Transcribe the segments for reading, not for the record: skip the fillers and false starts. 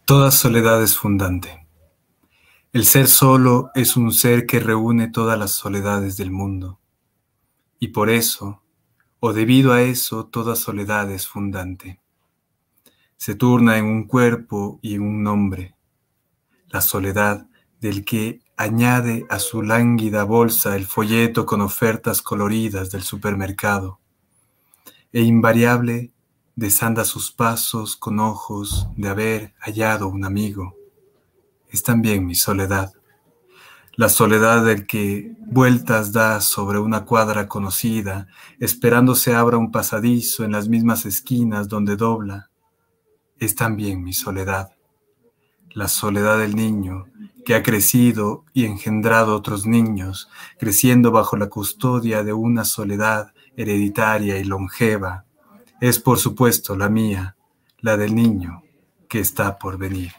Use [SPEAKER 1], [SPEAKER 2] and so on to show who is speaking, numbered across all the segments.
[SPEAKER 1] Toda soledad es fundante. El ser solo es un ser que reúne todas las soledades del mundo. Y por eso, o debido a eso, toda soledad es fundante. Se turna en un cuerpo y en un nombre. La soledad del que añade a su lánguida bolsa el folleto con ofertas coloridas del supermercado. E invariable desanda sus pasos con ojos de haber hallado un amigo. Es también mi soledad. La soledad del que vueltas da sobre una cuadra conocida, esperando se abra un pasadizo en las mismas esquinas donde dobla. Es también mi soledad. La soledad del niño que ha crecido y engendrado otros niños, creciendo bajo la custodia de una soledad hereditaria y longeva, es por supuesto la mía, la del niño que está por venir.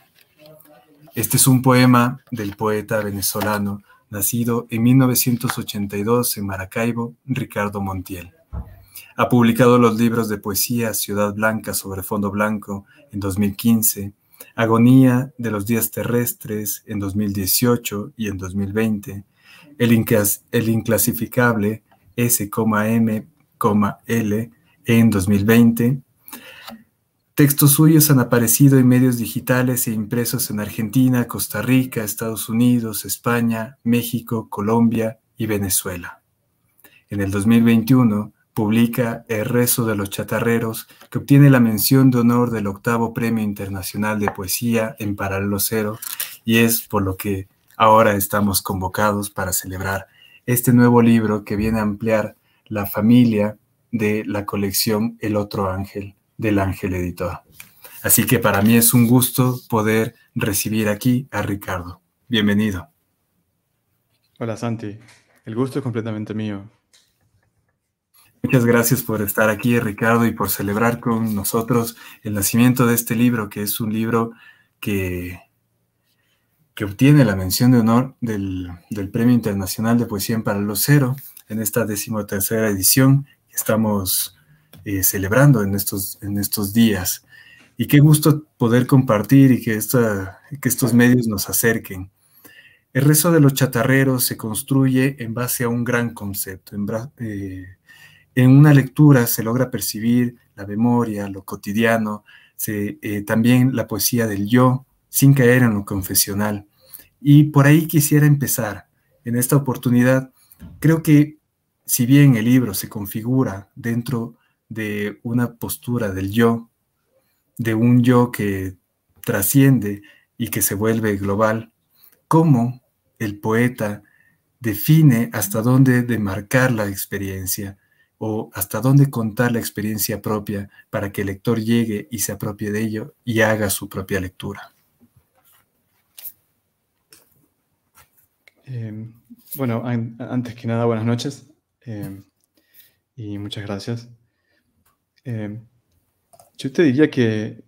[SPEAKER 1] Este es un poema del poeta venezolano, nacido en 1982 en Maracaibo, Ricardo Montiel. Ha publicado los libros de poesía Ciudad Blanca sobre fondo blanco en 2015, Agonía de los días terrestres en 2018 y en 2020, El inclasificable S,M,L en 2020. Textos suyos han aparecido en medios digitales e impresos en Argentina, Costa Rica, Estados Unidos, España, México, Colombia y Venezuela. En el 2021 publica El rezo de los chatarreros, que obtiene la mención de honor del 8º Premio Internacional de Poesía en Paralelo Cero, y es por lo que ahora estamos convocados para celebrar este nuevo libro que viene a ampliar la familia de la colección El Otro Ángel, del Ángel Editor. Así que para mí es un gusto poder recibir aquí a Ricardo. Bienvenido.
[SPEAKER 2] Hola Santi, el gusto es completamente mío.
[SPEAKER 1] Muchas gracias por estar aquí, Ricardo, y por celebrar con nosotros el nacimiento de este libro, que es un libro que, que obtiene la mención de honor del Premio Internacional de Poesía en Paralelo Cero en esta 13ª edición que estamos celebrando en estos días. Y qué gusto poder compartir y que estos medios nos acerquen. El rezo de los chatarreros se construye en base a un gran concepto. En una lectura se logra percibir la memoria, lo cotidiano, también la poesía del yo, sin caer en lo confesional. Y por ahí quisiera empezar. En esta oportunidad, creo que si bien el libro se configura dentro de una postura del yo, de un yo que trasciende y que se vuelve global, cómo el poeta define hasta dónde demarcar la experiencia o hasta dónde contar la experiencia propia para que el lector llegue y se apropie de ello y haga su propia lectura.
[SPEAKER 2] Bueno, antes que nada, buenas noches y muchas gracias. Yo te diría que,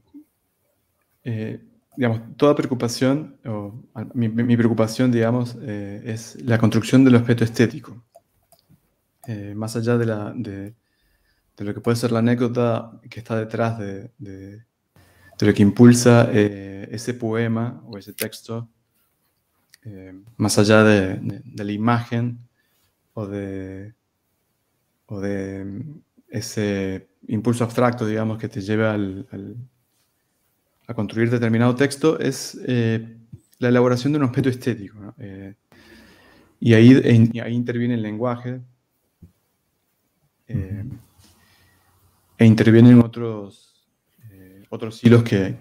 [SPEAKER 2] digamos, toda preocupación, o mi preocupación, digamos, es la construcción del objeto estético. Más allá de lo que puede ser la anécdota que está detrás de lo que impulsa ese poema o ese texto, más allá de la imagen o de ese impulso abstracto, digamos, que te lleva a construir determinado texto, es la elaboración de un objeto estético, ¿no? Y ahí interviene el lenguaje e intervienen otros hilos que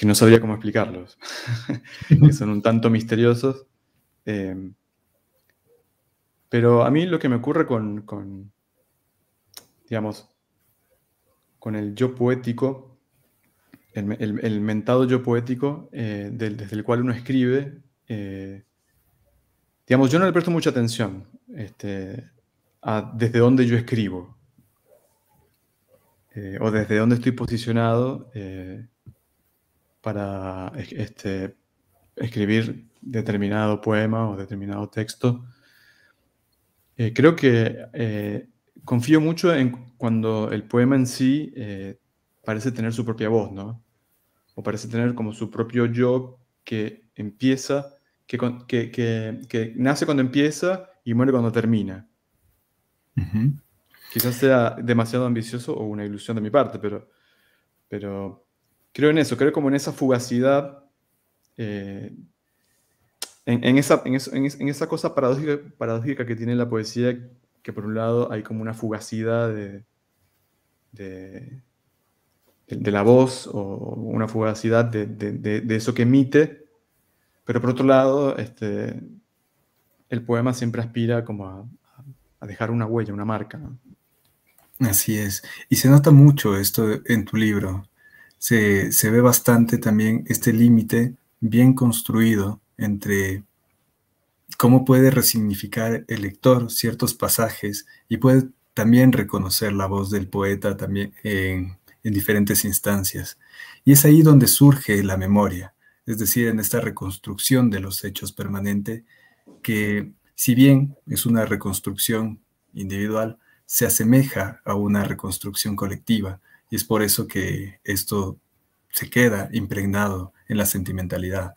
[SPEAKER 2] no sabría cómo explicarlos, que son un tanto misteriosos. Pero a mí lo que me ocurre digamos, con el yo poético, el mentado yo poético, desde el cual uno escribe, digamos, yo no le presto mucha atención a desde dónde yo escribo, o desde dónde estoy posicionado para escribir determinado poema o determinado texto. Creo que confío mucho en cuando el poema en sí parece tener su propia voz, ¿no? O parece tener como su propio yo que empieza, que nace cuando empieza y muere cuando termina. Quizás sea demasiado ambicioso o una ilusión de mi parte, pero creo en eso, creo como en esa fugacidad, en esa cosa paradójica que tiene la poesía, que por un lado hay como una fugacidad de la voz o una fugacidad de eso que emite, pero por otro lado el poema siempre aspira como a dejar una huella, una marca, ¿no?
[SPEAKER 1] Así es. Y se nota mucho esto en tu libro. Se ve bastante también este límite bien construido entre cómo puede resignificar el lector ciertos pasajes y puede también reconocer la voz del poeta también en diferentes instancias. Y es ahí donde surge la memoria, es decir, en esta reconstrucción de los hechos permanente, que si bien es una reconstrucción individual, se asemeja a una reconstrucción colectiva, y es por eso que esto se queda impregnado en la sentimentalidad.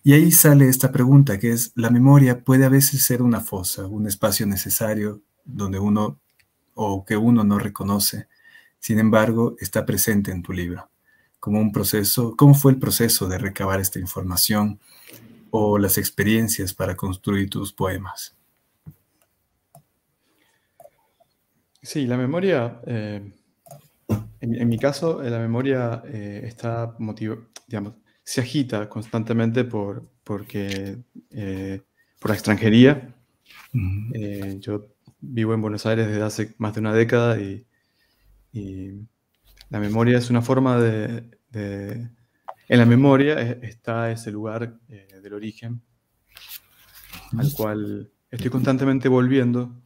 [SPEAKER 1] Y ahí sale esta pregunta, que es, ¿la memoria puede a veces ser una fosa, un espacio necesario donde uno o que uno no reconoce? Sin embargo, está presente en tu libro, como un proceso. ¿Cómo fue el proceso de recabar esta información o las experiencias para construir tus poemas?
[SPEAKER 2] Sí, la memoria, en mi caso, la memoria está digamos, se agita constantemente por la extranjería. Yo vivo en Buenos Aires desde hace más de una década y la memoria es una forma en la memoria está ese lugar del origen al cual estoy constantemente volviendo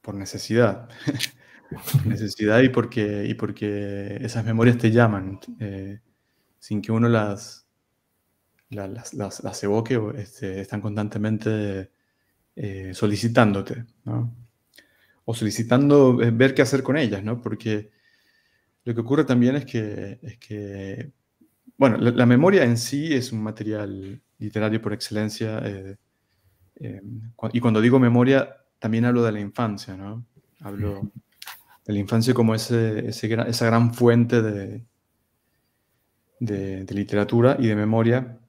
[SPEAKER 2] por necesidad. Por necesidad y porque esas memorias te llaman sin que uno las evoque, están constantemente solicitándote, ¿no? O solicitando ver qué hacer con ellas, ¿no? Porque lo que ocurre también es que bueno, la memoria en sí es un material literario por excelencia, y cuando digo memoria, también hablo de la infancia, ¿no? Hablo de la infancia como esa gran fuente de literatura y de memoria.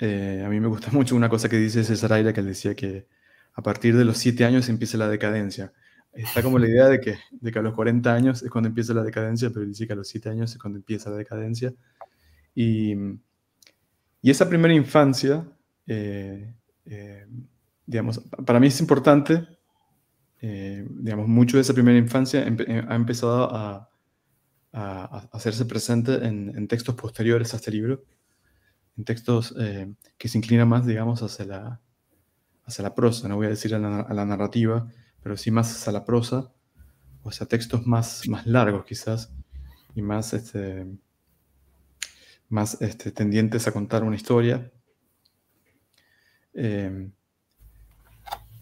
[SPEAKER 2] A mí me gusta mucho una cosa que dice César Aira, que él decía que a partir de los 7 años empieza la decadencia. Está como la idea de que a los 40 años es cuando empieza la decadencia, pero él dice que a los 7 años es cuando empieza la decadencia. Y esa primera infancia, digamos, para mí es importante, digamos, mucho de esa primera infancia ha empezado a hacerse presente en textos posteriores a este libro, en textos que se inclinan más, digamos, hacia la prosa, no voy a decir a la narrativa, pero sí más hacia la prosa, o sea, textos más largos quizás, y más tendientes a contar una historia.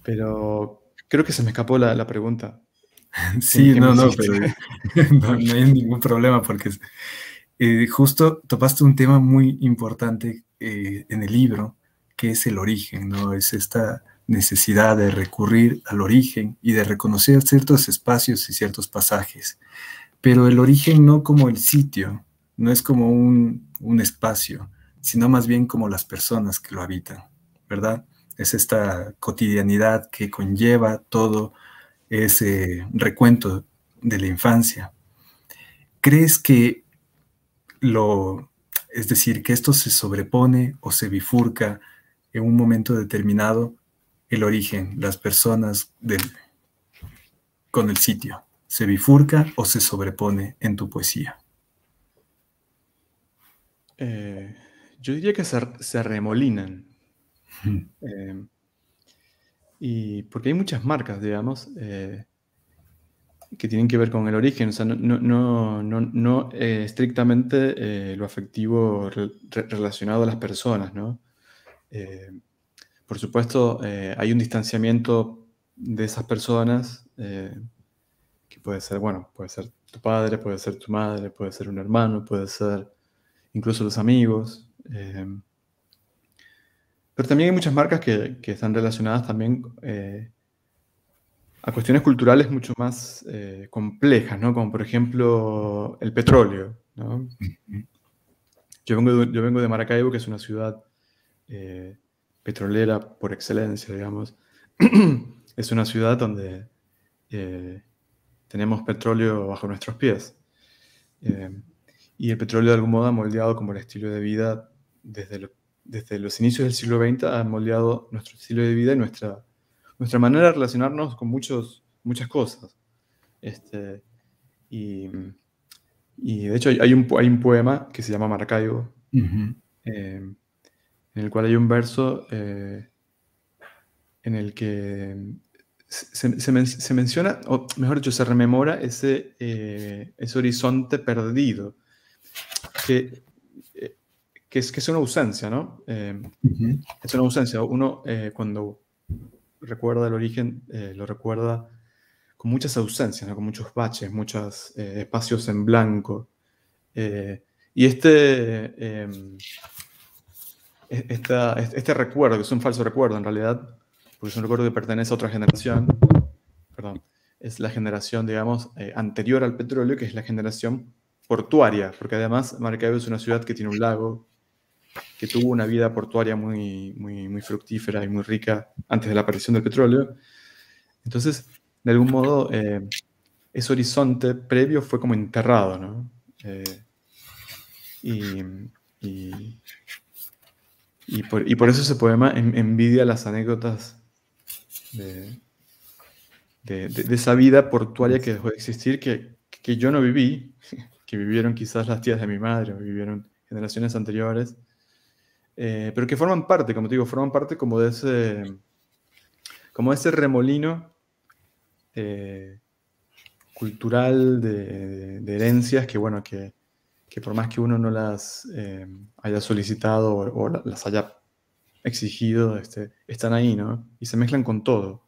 [SPEAKER 2] Pero creo que se me escapó la pregunta.
[SPEAKER 1] Sí,
[SPEAKER 2] ¿Qué me
[SPEAKER 1] no,
[SPEAKER 2] hiciste?
[SPEAKER 1] pero no hay ningún problema porque justo topaste un tema muy importante en el libro, que es el origen, ¿no? Es esta necesidad de recurrir al origen y de reconocer ciertos espacios y ciertos pasajes, pero el origen no como el sitio, no es como un espacio, sino más bien como las personas que lo habitan, ¿verdad? Es esta cotidianidad que conlleva todo ese recuento de la infancia. ¿Crees que es decir, que esto se sobrepone o se bifurca en un momento determinado el origen, las personas con el sitio? ¿Se bifurca o se sobrepone en tu poesía?
[SPEAKER 2] Yo diría que se arremolinan. Y porque hay muchas marcas, digamos, que tienen que ver con el origen, o sea, no estrictamente lo afectivo relacionado a las personas, ¿no? Por supuesto, hay un distanciamiento de esas personas, que puede ser, bueno, puede ser tu padre, puede ser tu madre, puede ser un hermano, puede ser incluso los amigos. Pero también hay muchas marcas que están relacionadas también a cuestiones culturales mucho más complejas, ¿no? Como por ejemplo el petróleo, ¿no? Yo vengo de Maracaibo, que es una ciudad petrolera por excelencia, digamos. Es una ciudad donde tenemos petróleo bajo nuestros pies. Y el petróleo de algún modo ha moldeado como el estilo de vida desde los inicios del siglo XX, ha moldeado nuestro estilo de vida y nuestra manera de relacionarnos con muchas cosas. Y de hecho hay un poema que se llama Maracaibo, en el cual hay un verso en el que se menciona, o mejor dicho, se rememora ese horizonte perdido, que es una ausencia, ¿no? Es una ausencia. Uno, cuando recuerda el origen, lo recuerda con muchas ausencias, ¿no? Con muchos baches, muchos espacios en blanco. Y este recuerdo, que es un falso recuerdo en realidad, porque es un recuerdo que pertenece a otra generación, perdón, es la generación, digamos, anterior al petróleo, que es la generación portuaria, porque además Maracaibo es una ciudad que tiene un lago, que tuvo una vida portuaria muy, muy, muy fructífera y muy rica antes de la aparición del petróleo. Entonces, de algún modo, ese horizonte previo fue como enterrado, ¿no? Y y por eso ese poema envidia las anécdotas de esa vida portuaria que dejó de existir, que yo no viví, que vivieron quizás las tías de mi madre, o vivieron generaciones anteriores, pero que forman parte, como te digo, forman parte como de ese remolino cultural de herencias que, bueno, que por más que uno no las haya solicitado o las haya exigido, están ahí, ¿no? Y se mezclan con todo.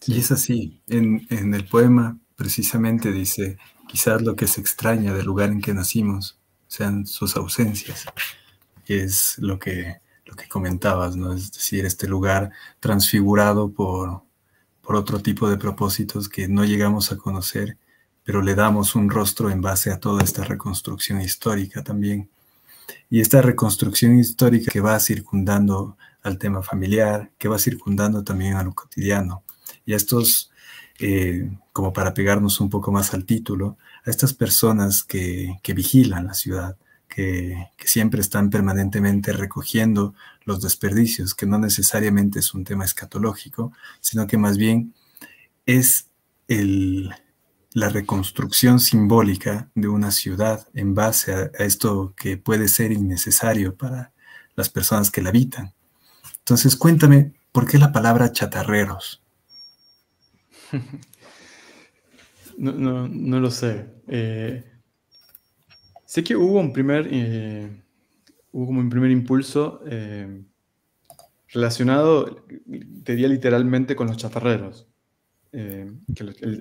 [SPEAKER 1] Y
[SPEAKER 2] Sí.
[SPEAKER 1] es así, en el poema precisamente dice, quizás lo que se extraña del lugar en que nacimos sean sus ausencias, que es lo que comentabas, ¿no? Es decir, este lugar transfigurado por otro tipo de propósitos que no llegamos a conocer, pero le damos un rostro en base a toda esta reconstrucción histórica también. Y esta reconstrucción histórica que va circundando al tema familiar, que va circundando también a lo cotidiano. Y a estos, como para pegarnos un poco más al título, a estas personas que vigilan la ciudad, que siempre están permanentemente recogiendo los desperdicios, que no necesariamente es un tema escatológico, sino que más bien es la reconstrucción simbólica de una ciudad en base a esto que puede ser innecesario para las personas que la habitan. Entonces, cuéntame, ¿por qué la palabra chatarreros?
[SPEAKER 2] No lo sé. Sé que hubo como un primer impulso relacionado, te diría literalmente, con los chatarreros. Que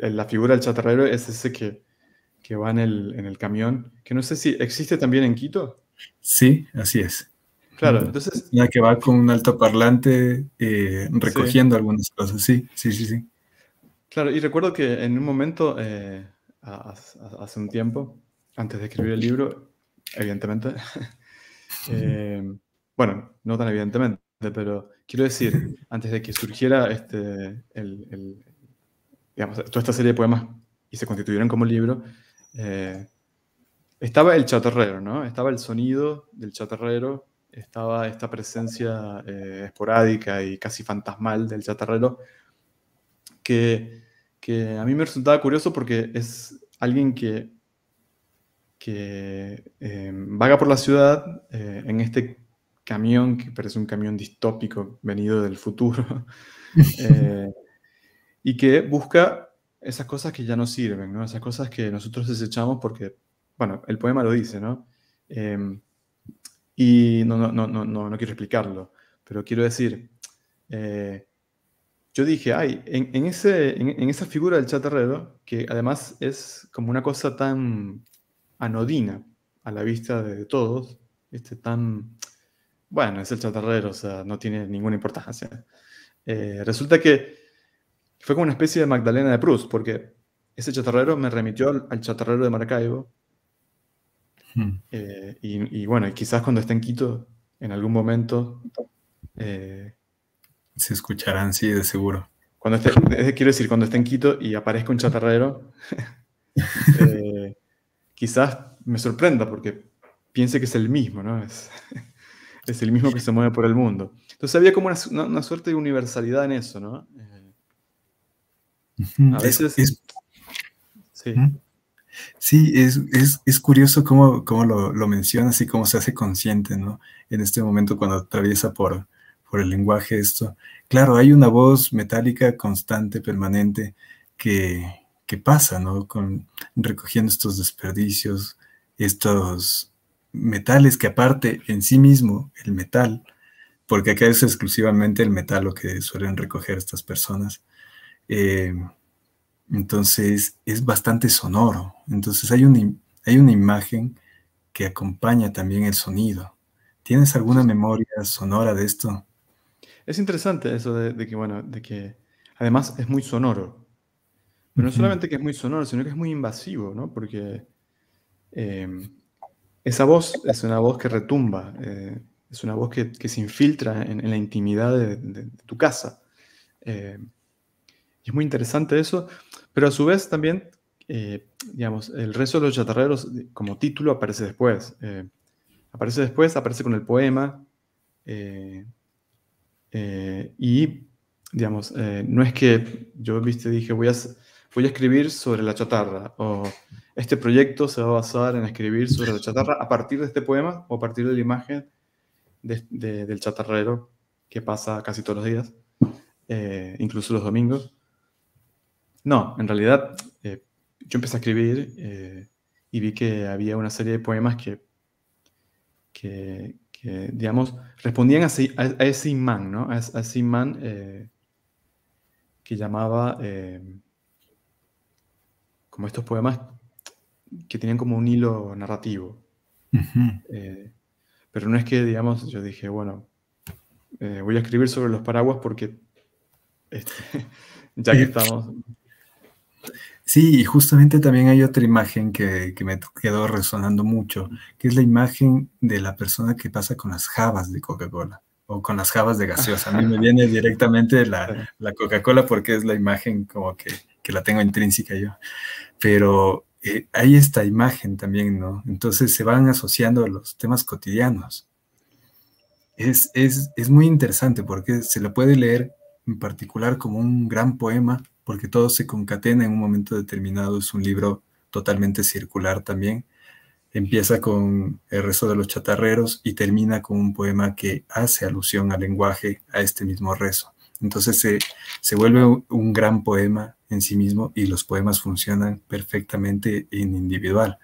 [SPEAKER 2] la figura del chatarrero es ese que va en el camión, que no sé si existe también en Quito.
[SPEAKER 1] Sí, así es.
[SPEAKER 2] Claro, entonces,
[SPEAKER 1] La que va con un altoparlante
[SPEAKER 2] sí,
[SPEAKER 1] recogiendo algunas cosas. Sí, sí, sí, sí.
[SPEAKER 2] claro, y recuerdo que en un momento, hace un tiempo, antes de escribir el libro, evidentemente, eh, bueno, no tan evidentemente, pero quiero decir, antes de que surgiera digamos, toda esta serie de poemas y se constituyeran como libro, eh, estaba el chatarrero, ¿no? Estaba el sonido del chatarrero, estaba esta presencia esporádica y casi fantasmal del chatarrero, que, que a mí me resultaba curioso porque es alguien que vaga por la ciudad en este camión que parece un camión distópico venido del futuro, eh, y que busca esas cosas que ya no sirven, ¿no? Esas cosas que nosotros desechamos porque, bueno, el poema lo dice, ¿no? Y no quiero explicarlo, pero quiero decir, eh, yo dije, ay, en esa figura del chatarrero, que además es como una cosa tan anodina a la vista de todos, bueno, es el chatarrero, o sea, no tiene ninguna importancia. Resulta que fue como una especie de Magdalena de Proust, porque ese chatarrero me remitió al chatarrero de Maracaibo, y bueno, y quizás cuando esté en Quito, en algún momento, eh,
[SPEAKER 1] Se escucharán, sí, de seguro.
[SPEAKER 2] quiero decir, cuando esté en Quito y aparezca un chatarrero, eh, quizás me sorprenda porque piense que es el mismo, ¿no? Es el mismo que se mueve por el mundo. Entonces había como una suerte de universalidad en eso, ¿no? A veces, sí,
[SPEAKER 1] Sí, es curioso cómo lo mencionas y cómo se hace consciente, ¿no? En este momento cuando atraviesa por el lenguaje esto. Claro, hay una voz metálica constante, permanente, que pasa, ¿no? Recogiendo estos desperdicios, estos metales que aparte en sí mismo, el metal, porque acá es exclusivamente el metal lo que suelen recoger estas personas. eh, entonces es bastante sonoro. Entonces hay una imagen que acompaña también el sonido. ¿Tienes
[SPEAKER 2] sí,
[SPEAKER 1] alguna
[SPEAKER 2] sí.
[SPEAKER 1] memoria sonora de esto?
[SPEAKER 2] Es interesante eso de que, bueno, de que además es muy sonoro. Pero no
[SPEAKER 1] Ujú.
[SPEAKER 2] solamente que es muy sonoro, sino que es muy invasivo, ¿no? Porque eh, esa voz es una voz que retumba, es una voz que se infiltra en la intimidad de tu casa. Eh, y es muy interesante eso, pero a su vez también, digamos, el resto de los chatarreros como título aparece después. aparece después, aparece con el poema. Y, digamos, no es que yo, viste, dije, voy a escribir sobre la chatarra, o este proyecto se va a basar en escribir sobre la chatarra a partir de este poema o a partir de la imagen del chatarrero que pasa casi todos los días, incluso los domingos. No, en realidad yo empecé a escribir y vi que había una serie de poemas que, digamos, respondían a ese imán, ¿no? A ese imán que llamaba como estos poemas que tenían como un hilo narrativo.
[SPEAKER 1] Ujú.
[SPEAKER 2] Pero no es que, digamos, yo dije, bueno, voy a escribir sobre los paraguas porque este, ya que
[SPEAKER 1] Eh,
[SPEAKER 2] estamos...
[SPEAKER 1] Sí, y justamente también hay otra imagen que me quedó resonando mucho, que es la imagen de la persona que pasa con las jabas de Coca-Cola o con las jabas de gaseosa. A mí me viene directamente la Coca-Cola porque es la imagen como que la tengo intrínseca yo. Pero hay esta imagen también, ¿no? Entonces se van asociando a los temas cotidianos. Es muy interesante porque se lo puede leer en particular como un gran poema, porque todo se concatena en un momento determinado. Es un libro totalmente circular también. Empieza con el rezo de los chatarreros y termina con un poema que hace alusión al lenguaje, a este mismo rezo. Entonces se vuelve un gran poema en sí mismo y los poemas funcionan perfectamente en individual.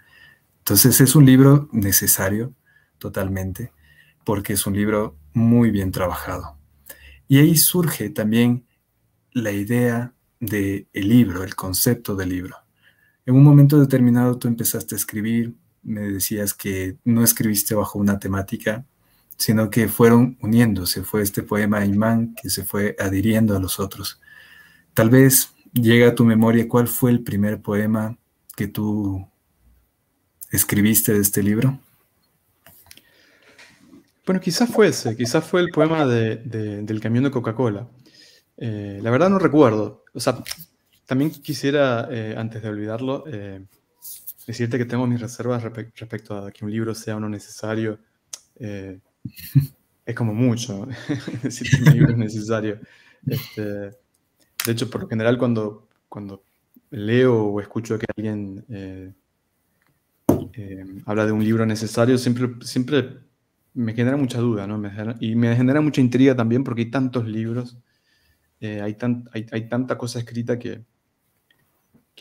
[SPEAKER 1] Entonces es un libro necesario totalmente porque es un libro muy bien trabajado. Y ahí surge también la idea del libro, el concepto del libro. En un momento determinado tú empezaste a escribir, me decías que no escribiste bajo una temática, sino que fueron uniéndose, fue este poema imán que se fue adhiriendo a los otros. Tal vez llega a tu memoria cuál fue el primer poema que tú escribiste de este libro.
[SPEAKER 2] Bueno, quizás fue ese, quizás fue el poema del camión de Coca-Cola. La verdad no recuerdo. O sea, también quisiera, antes de olvidarlo, decirte que tengo mis reservas respecto a que un libro sea o no necesario. Eh, es como mucho decir que un libro es necesario. Este, de hecho, por lo general, cuando leo o escucho que alguien habla de un libro necesario, siempre me genera mucha duda, ¿no? Y me genera mucha intriga también porque hay tantos libros, hay tanta cosa escrita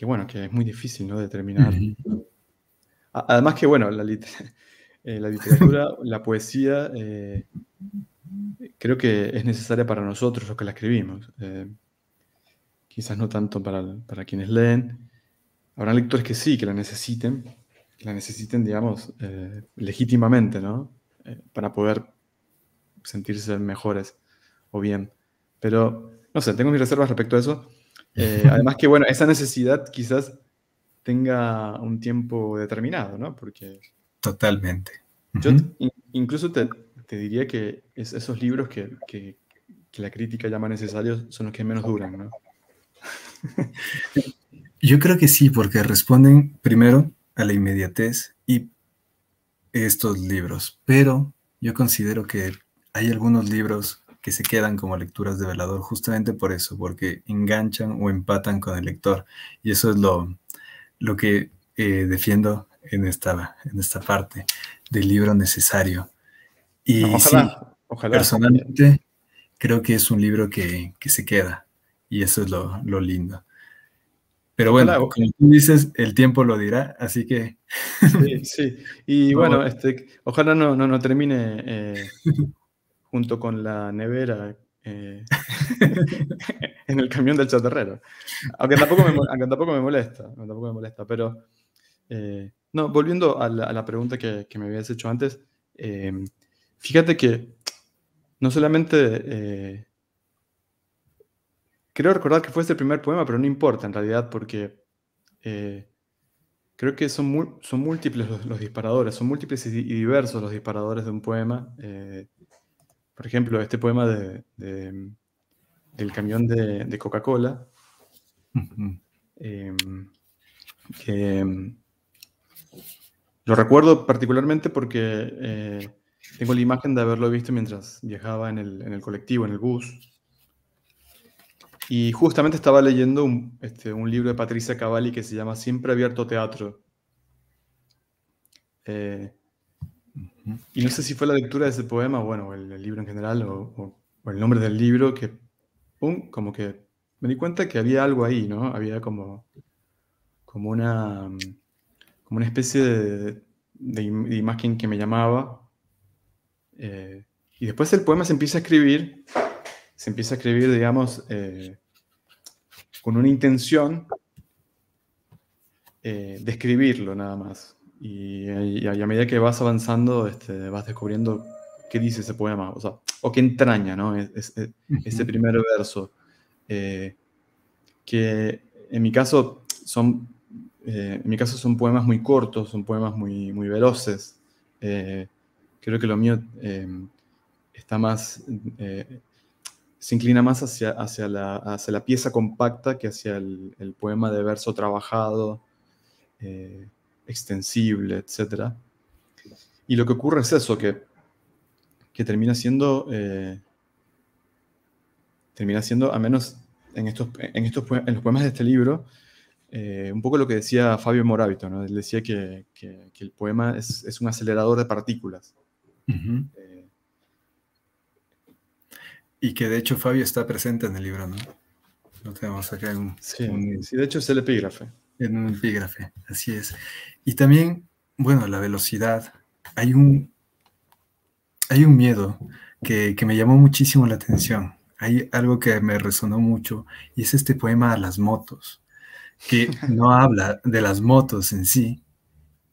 [SPEAKER 2] bueno, que es muy difícil, ¿no? Determinar.
[SPEAKER 1] Ujú.
[SPEAKER 2] Además que, bueno, la literatura, la poesía, creo que es necesaria para nosotros los que la escribimos. Quizás no tanto para quienes leen. Habrá lectores que sí, que la necesiten, digamos, legítimamente, ¿no? Para poder sentirse mejores o bien. Pero, no sé, tengo mis reservas respecto a eso. Además que, bueno, esa necesidad quizás tenga un tiempo determinado, ¿no? Porque
[SPEAKER 1] Totalmente.
[SPEAKER 2] yo
[SPEAKER 1] Ujú.
[SPEAKER 2] incluso te diría que esos libros que la crítica llama necesarios son los que menos duran, ¿no?
[SPEAKER 1] Yo creo que sí, porque responden primero a la inmediatez y estos libros, pero yo considero que hay algunos libros que se quedan como lecturas de velador justamente por eso, porque enganchan o empatan con el lector. Y eso es lo que defiendo en esta parte del libro necesario.
[SPEAKER 2] No,
[SPEAKER 1] Y sí,
[SPEAKER 2] ojalá.
[SPEAKER 1] personalmente creo que es un libro que se queda y eso es lo lindo. Pero
[SPEAKER 2] Ojalá.
[SPEAKER 1] bueno, como tú dices, el tiempo lo dirá, así que
[SPEAKER 2] Sí, sí. Y
[SPEAKER 1] no,
[SPEAKER 2] bueno, ojalá no termine junto con la nevera en el camión del chatarrero. Aunque tampoco me molesta, pero no, volviendo a la pregunta que me habías hecho antes, eh, fíjate que no solamente creo recordar que fue ese el primer poema, pero no importa en realidad, porque eh, creo que son múltiples los disparadores, son múltiples y diversos los disparadores de un poema. Por ejemplo, este poema del camión de Coca-Cola,
[SPEAKER 1] ujú,
[SPEAKER 2] eh, que, Lo recuerdo particularmente porque tengo la imagen de haberlo visto mientras viajaba en el colectivo, en el bus. Y justamente estaba leyendo un libro de Patricia Cavalli que se llama Siempre Abierto Teatro. Y no sé si fue la lectura de ese poema, bueno, o el libro en general, o el nombre del libro, que como que me di cuenta que había algo ahí, ¿no? Había como una, como una especie de imagen que me llamaba. Y después el poema se empieza a escribir, digamos, con una intención de escribirlo nada más. Y a medida que vas avanzando, vas descubriendo qué dice ese poema, o sea, o qué entraña, ¿no? Ese primer verso. Que en mi caso son poemas muy cortos, son poemas muy, muy veloces. Creo que lo mío está más, se inclina más hacia la pieza compacta que hacia el poema de verso trabajado, extensible, etc. Y lo que ocurre es eso, que termina siendo, al menos en los poemas de este libro, un poco lo que decía Fabio Moravito, ¿no? Él decía que el poema es un acelerador de partículas.
[SPEAKER 1] Ujú. Y que de hecho Fabio está presente en el libro, ¿no? Lo tenemos acá
[SPEAKER 2] Sí, de hecho es el epígrafe.
[SPEAKER 1] en un epígrafe, así es. Y también, bueno, la velocidad. Hay un miedo que me llamó muchísimo la atención. Hay algo que me resonó mucho y es este poema a las motos, que no habla de las motos en sí,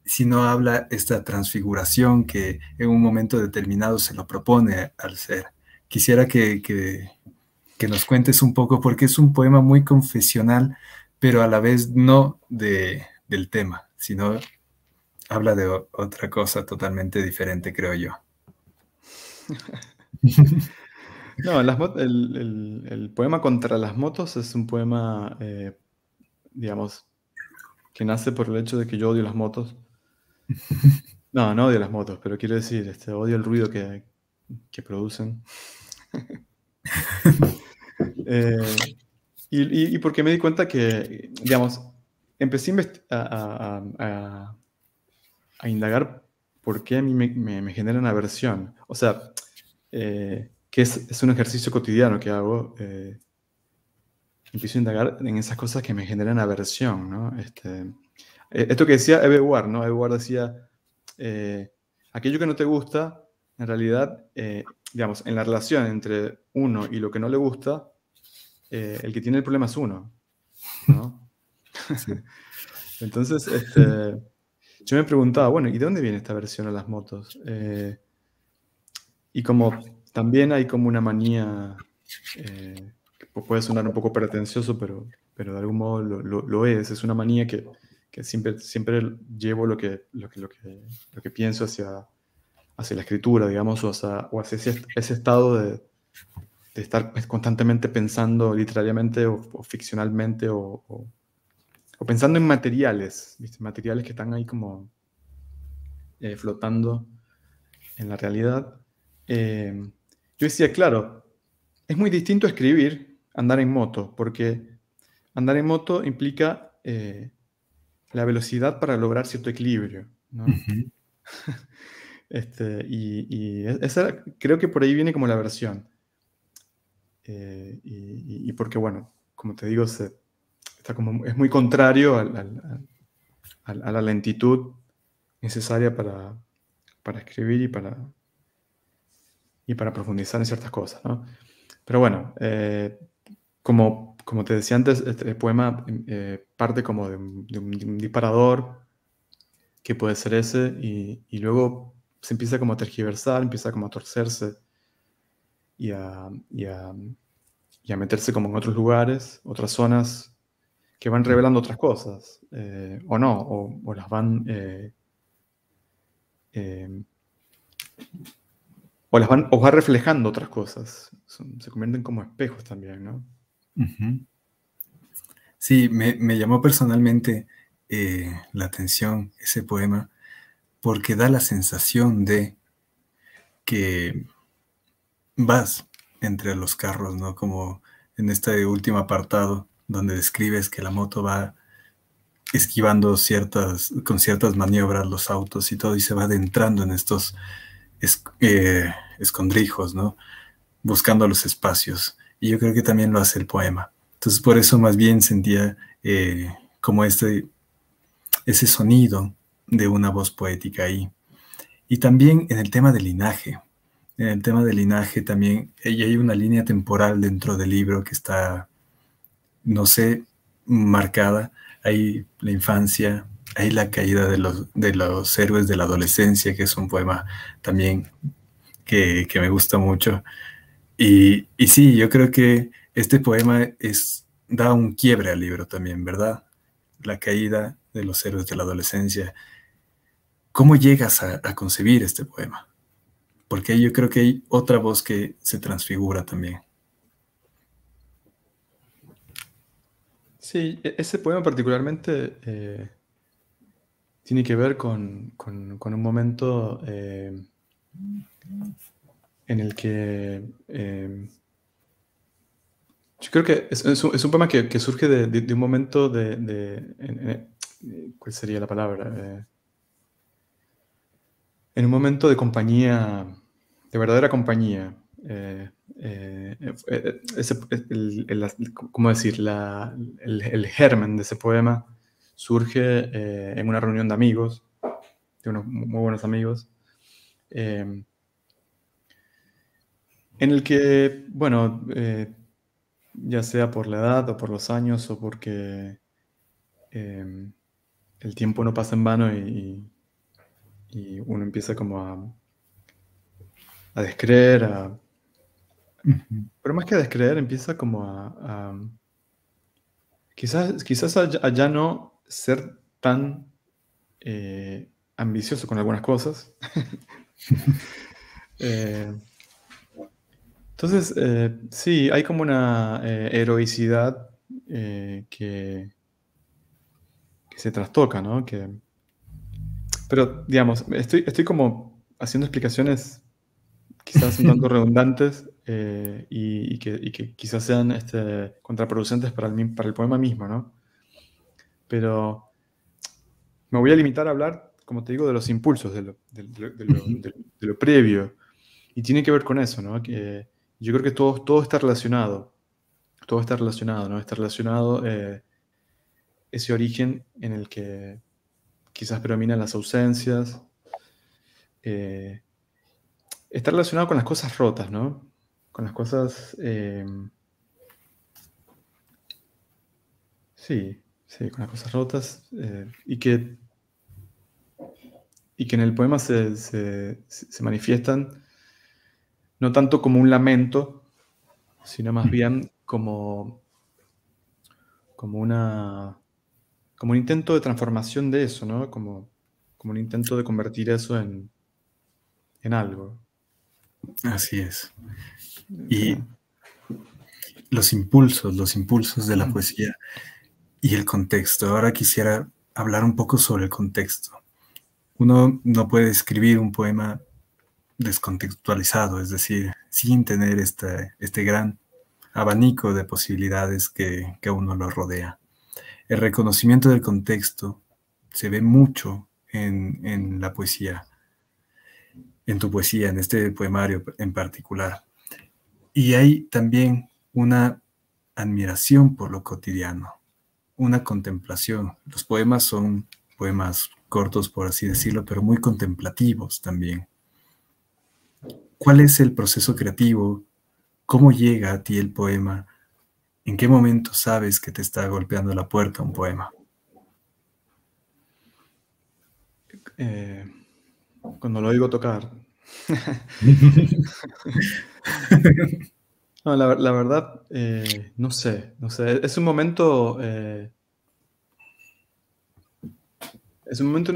[SPEAKER 1] sino habla esta transfiguración que en un momento determinado se lo propone al ser. Quisiera que nos cuentes un poco, porque es un poema muy confesional, pero a la vez no del tema, sino habla de otra cosa totalmente diferente, creo yo.
[SPEAKER 2] No, el poema Contra las motos es un poema, digamos, que nace por el hecho de que yo odio las motos. No, no odio las motos, pero quiero decir, odio el ruido que producen. Y porque me di cuenta que, digamos, empecé a indagar por qué a mí me generan aversión. O sea, que es un ejercicio cotidiano que hago. Empiezo a indagar en esas cosas que me generan aversión, ¿no? Esto que decía Eve Ward, ¿no? Eve Ward decía, aquello que no te gusta, en realidad, digamos, en la relación entre uno y lo que no le gusta, el que tiene el problema es uno, ¿no?
[SPEAKER 1] Sí.
[SPEAKER 2] Entonces, yo me preguntaba, bueno, ¿y de dónde viene esta aversión a las motos? Y como también hay como una manía, que puede sonar un poco pretencioso, pero de algún modo lo es una manía que siempre llevo lo que pienso hacia la escritura, digamos, o hacia ese estado de estar constantemente pensando literariamente o ficcionalmente o pensando en materiales, ¿viste? Materiales que están ahí como flotando en la realidad. Yo decía, claro, es muy distinto escribir andar en moto, porque andar en moto implica la velocidad para lograr cierto equilibrio, ¿no?
[SPEAKER 1] Ujú.
[SPEAKER 2] Creo que por ahí viene como la versión. Y porque, bueno, como te digo, es muy contrario a la lentitud necesaria para escribir y para profundizar en ciertas cosas, ¿no? Pero bueno, como te decía antes, el poema parte como de un disparador, que puede ser ese, y luego se empieza como a tergiversar, empieza como a torcerse y a meterse como en otros lugares, otras zonas que van revelando otras cosas, o no, o las van... eh, o va reflejando otras cosas. Se convierten como espejos también, ¿no?
[SPEAKER 1] Ujú. Sí, me llamó personalmente la atención ese poema, porque da la sensación de que vas entre los carros, ¿no? Como en este último apartado, donde describes que la moto va esquivando con ciertas maniobras los autos y todo, y se va adentrando en estos escondrijos, ¿no? Buscando los espacios. Y yo creo que también lo hace el poema. Entonces, por eso más bien sentía como ese sonido de una voz poética ahí. Y también en el tema del linaje. En el tema del linaje también y hay una línea temporal dentro del libro que está, no sé, marcada. Hay la infancia, hay la caída de los héroes de la adolescencia, que es un poema también que me gusta mucho. Y sí, yo creo que este poema da un quiebre al libro también, ¿verdad? La caída de los héroes de la adolescencia. ¿Cómo llegas a concebir este poema? Porque yo creo que hay otra voz que se transfigura también.
[SPEAKER 2] Sí, ese poema particularmente tiene que ver con un momento en el que yo creo que es un poema que surge de un momento ¿cuál sería la palabra? En un momento de compañía, de verdadera compañía. ¿Cómo decir? El germen de ese poema surge en una reunión de amigos, de unos muy buenos amigos, en el que, bueno, ya sea por la edad o por los años o porque el tiempo no pasa en vano y uno empieza como a descreer, pero más que a descreer, empieza como quizás a ya no ser tan ambicioso con algunas cosas. Eh, entonces, sí, hay como una heroicidad que se trastoca, ¿no? Pero, digamos, estoy como haciendo explicaciones quizás un tanto redundantes y que quizás sean contraproducentes para el poema mismo, ¿no? Pero me voy a limitar a hablar, como te digo, de los impulsos, de lo previo. Y tiene que ver con eso, ¿no? Que yo creo que todo está relacionado. Todo está relacionado, ¿no? Está relacionado ese origen en el que quizás predominan las ausencias. eh, Está relacionado con las cosas rotas, ¿no? Con las cosas... sí, sí, con las cosas rotas. Y que en el poema se manifiestan no tanto como un lamento, sino más bien como como un intento de transformación de eso, ¿no? Como un intento de convertir eso en algo.
[SPEAKER 1] Así es.
[SPEAKER 2] O
[SPEAKER 1] Y
[SPEAKER 2] sea,
[SPEAKER 1] los impulsos de la poesía y el contexto. Ahora quisiera hablar un poco sobre el contexto. Uno no puede escribir un poema descontextualizado, es decir, sin tener este gran abanico de posibilidades que a uno lo rodea. El reconocimiento del contexto se ve mucho en la poesía, en tu poesía, en este poemario en particular. Y hay también una admiración por lo cotidiano, una contemplación. Los poemas son poemas cortos, por así decirlo, pero muy contemplativos también. ¿Cuál es el proceso creativo? ¿Cómo llega a ti el poema? ¿En qué momento sabes que te está golpeando la puerta un poema?
[SPEAKER 2] eh, cuando lo oigo tocar. No, la verdad, no sé, no sé. Es un momento en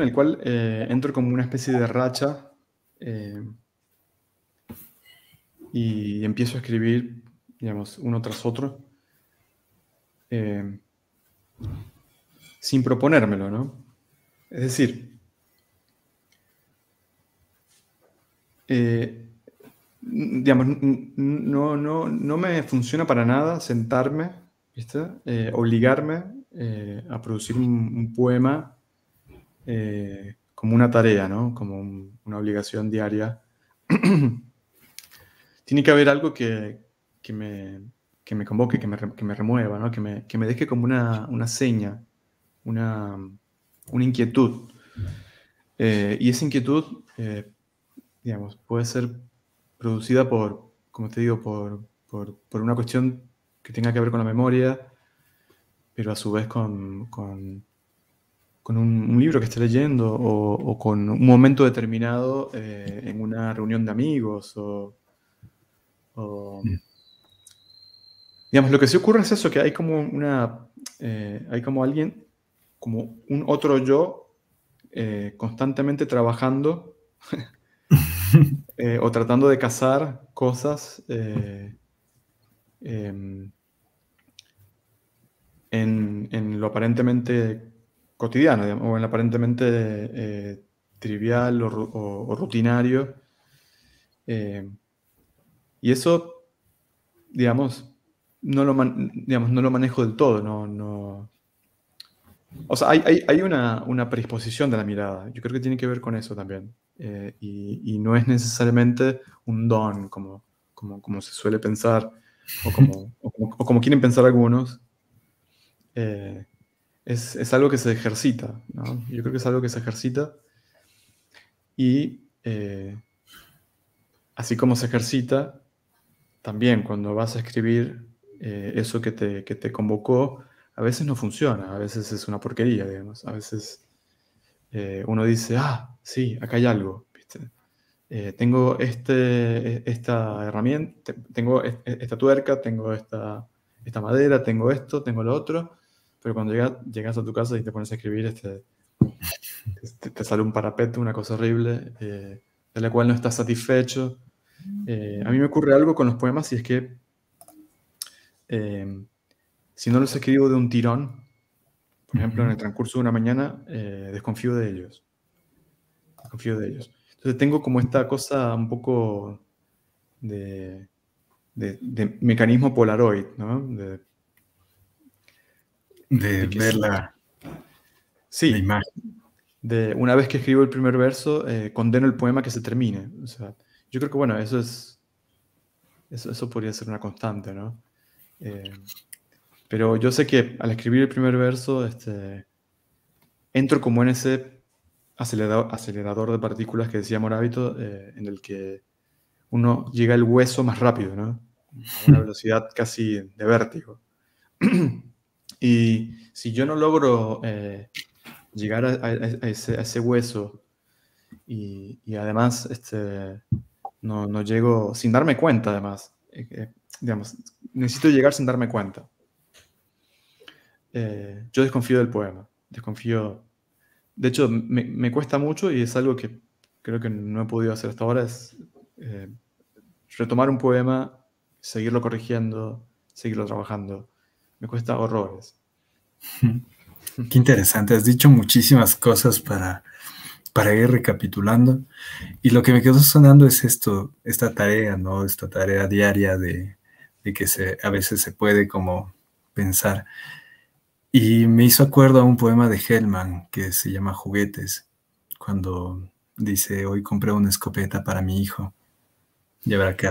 [SPEAKER 2] el cual entro como una especie de racha eh, y empiezo a escribir, digamos, uno tras otro, eh, sin proponérmelo, ¿no? Es decir, digamos, no me funciona para nada sentarme, ¿viste? Obligarme a producir un poema como una tarea, ¿no? Como una obligación diaria. Tiene que haber algo que me convoque, que me remueva, ¿no? Que me deje como una seña, una inquietud. Y esa inquietud, digamos, puede ser producida por, como te digo, por una cuestión que tenga que ver con la memoria, pero a su vez con un libro que esté leyendo o con un momento determinado en una reunión de amigos o, digamos, lo que sí ocurre es eso, que hay como hay como alguien, como un otro yo constantemente trabajando o tratando de cazar cosas em, en lo aparentemente cotidiano, digamos, o en lo aparentemente trivial o rutinario. Y eso, digamos, digamos, no lo manejo del todo. O sea, hay una predisposición de la mirada. Yo creo que tiene que ver con eso también. Y no es necesariamente un don, como se suele pensar, o como quieren pensar algunos. Es algo que se ejercita, ¿no? Yo creo que es algo que se ejercita y así como se ejercita, también cuando vas a escribir eso que te convocó, a veces no funciona, a veces es una porquería, digamos. A veces uno dice, ah, sí, acá hay algo, ¿viste? Tengo esta herramienta, tengo esta tuerca, tengo esta madera, tengo esto, tengo lo otro, pero cuando llegas a tu casa y te pones a escribir, te sale un parapeto, una cosa horrible, de la cual no estás satisfecho. A mí me ocurre algo con los poemas y es que si no los escribo de un tirón, por ejemplo, en el transcurso de una mañana, desconfío de ellos. Desconfío de ellos. Entonces tengo como esta cosa un poco de mecanismo Polaroid, ¿no?
[SPEAKER 1] De
[SPEAKER 2] Que
[SPEAKER 1] ver la
[SPEAKER 2] sí,
[SPEAKER 1] imagen.
[SPEAKER 2] una vez que escribo el primer verso, condeno el poema que se termine. O sea, yo creo que, bueno, eso podría ser una constante, ¿no? Pero yo sé que al escribir el primer verso, entro como en ese acelerador de partículas que decía Moravito, en el que uno llega al hueso más rápido, ¿no? A una velocidad casi de vértigo. Y si yo no logro llegar a ese hueso y además no llego sin darme cuenta, además, digamos, necesito llegar sin darme cuenta. Yo desconfío del poema, desconfío. De hecho, me cuesta mucho y es algo que creo que no he podido hacer hasta ahora, es retomar un poema, seguirlo corrigiendo, seguirlo trabajando. Me cuesta horrores.
[SPEAKER 1] Qué interesante, has dicho muchísimas cosas para ir recapitulando. Y lo que me quedó sonando es esta tarea, ¿no? Esta tarea diaria de que a veces se puede como pensar. Y me hizo acuerdo a un poema de Hellman que se llama Juguetes, cuando dice, hoy compré una escopeta para mi hijo y habrá que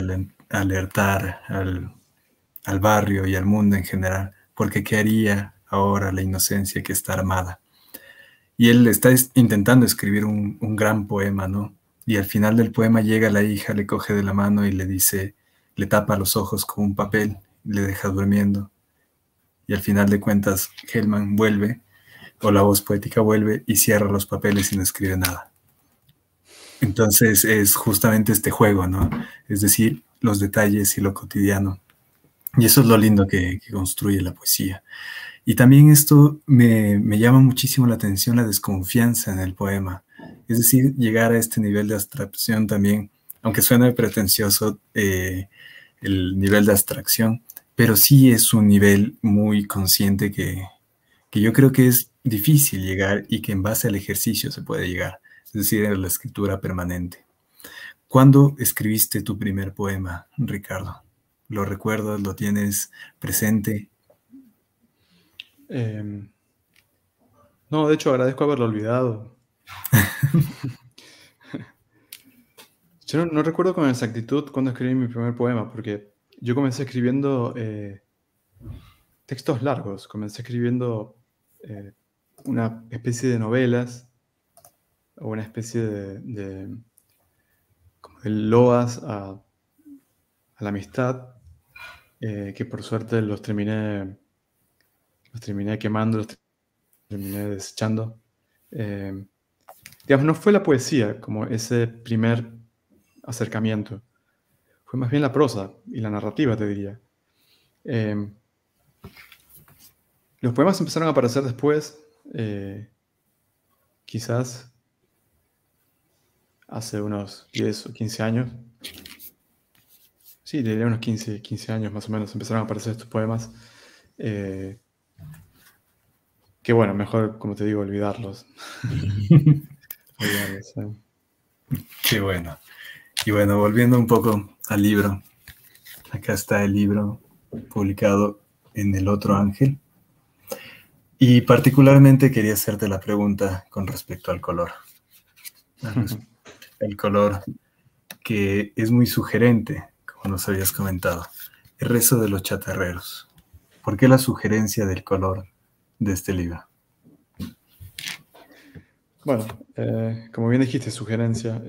[SPEAKER 1] alertar al barrio y al mundo en general, porque ¿qué haría ahora la inocencia que está armada? Y él está intentando escribir un gran poema, ¿no? Y al final del poema llega la hija, le coge de la mano y le dice, le tapa los ojos con un papel, y le deja durmiendo. Y al final de cuentas, Hellman vuelve, o la voz poética vuelve y cierra los papeles y no escribe nada. Entonces es justamente este juego, ¿no? Es decir, los detalles y lo cotidiano. Y eso es lo lindo que construye la poesía. Y también esto me llama muchísimo la atención, la desconfianza en el poema. Es decir, llegar a este nivel de abstracción también, aunque suene pretencioso el nivel de abstracción, pero sí es un nivel muy consciente que yo creo que es difícil llegar y que en base al ejercicio se puede llegar, es decir, a la escritura permanente. ¿Cuándo escribiste tu primer poema, Ricardo? ¿Lo recuerdas? ¿Lo tienes presente?
[SPEAKER 2] No, de hecho agradezco haberlo olvidado. Yo no recuerdo con exactitud cuándo escribí mi primer poema, porque yo comencé escribiendo textos largos, comencé escribiendo una especie de novelas o una especie como de loas a la amistad, que por suerte los terminé quemando, los terminé desechando. Digamos, no fue la poesía como ese primer acercamiento, fue más bien la prosa y la narrativa, te diría. Los poemas empezaron a aparecer después, quizás hace unos 10 o 15 años. Sí, diría unos 15 años más o menos empezaron a aparecer estos poemas. Que bueno, mejor, como te digo, olvidarlos. Olvidarlos,
[SPEAKER 1] Qué bueno. Y bueno, volviendo un poco al libro. Acá está el libro publicado en El Otro Ángel. Y particularmente quería hacerte la pregunta con respecto al color. El color que es muy sugerente, como nos habías comentado. El rezo de los chatarreros. ¿Por qué la sugerencia del color de este libro?
[SPEAKER 2] Bueno, como bien dijiste, sugerencia.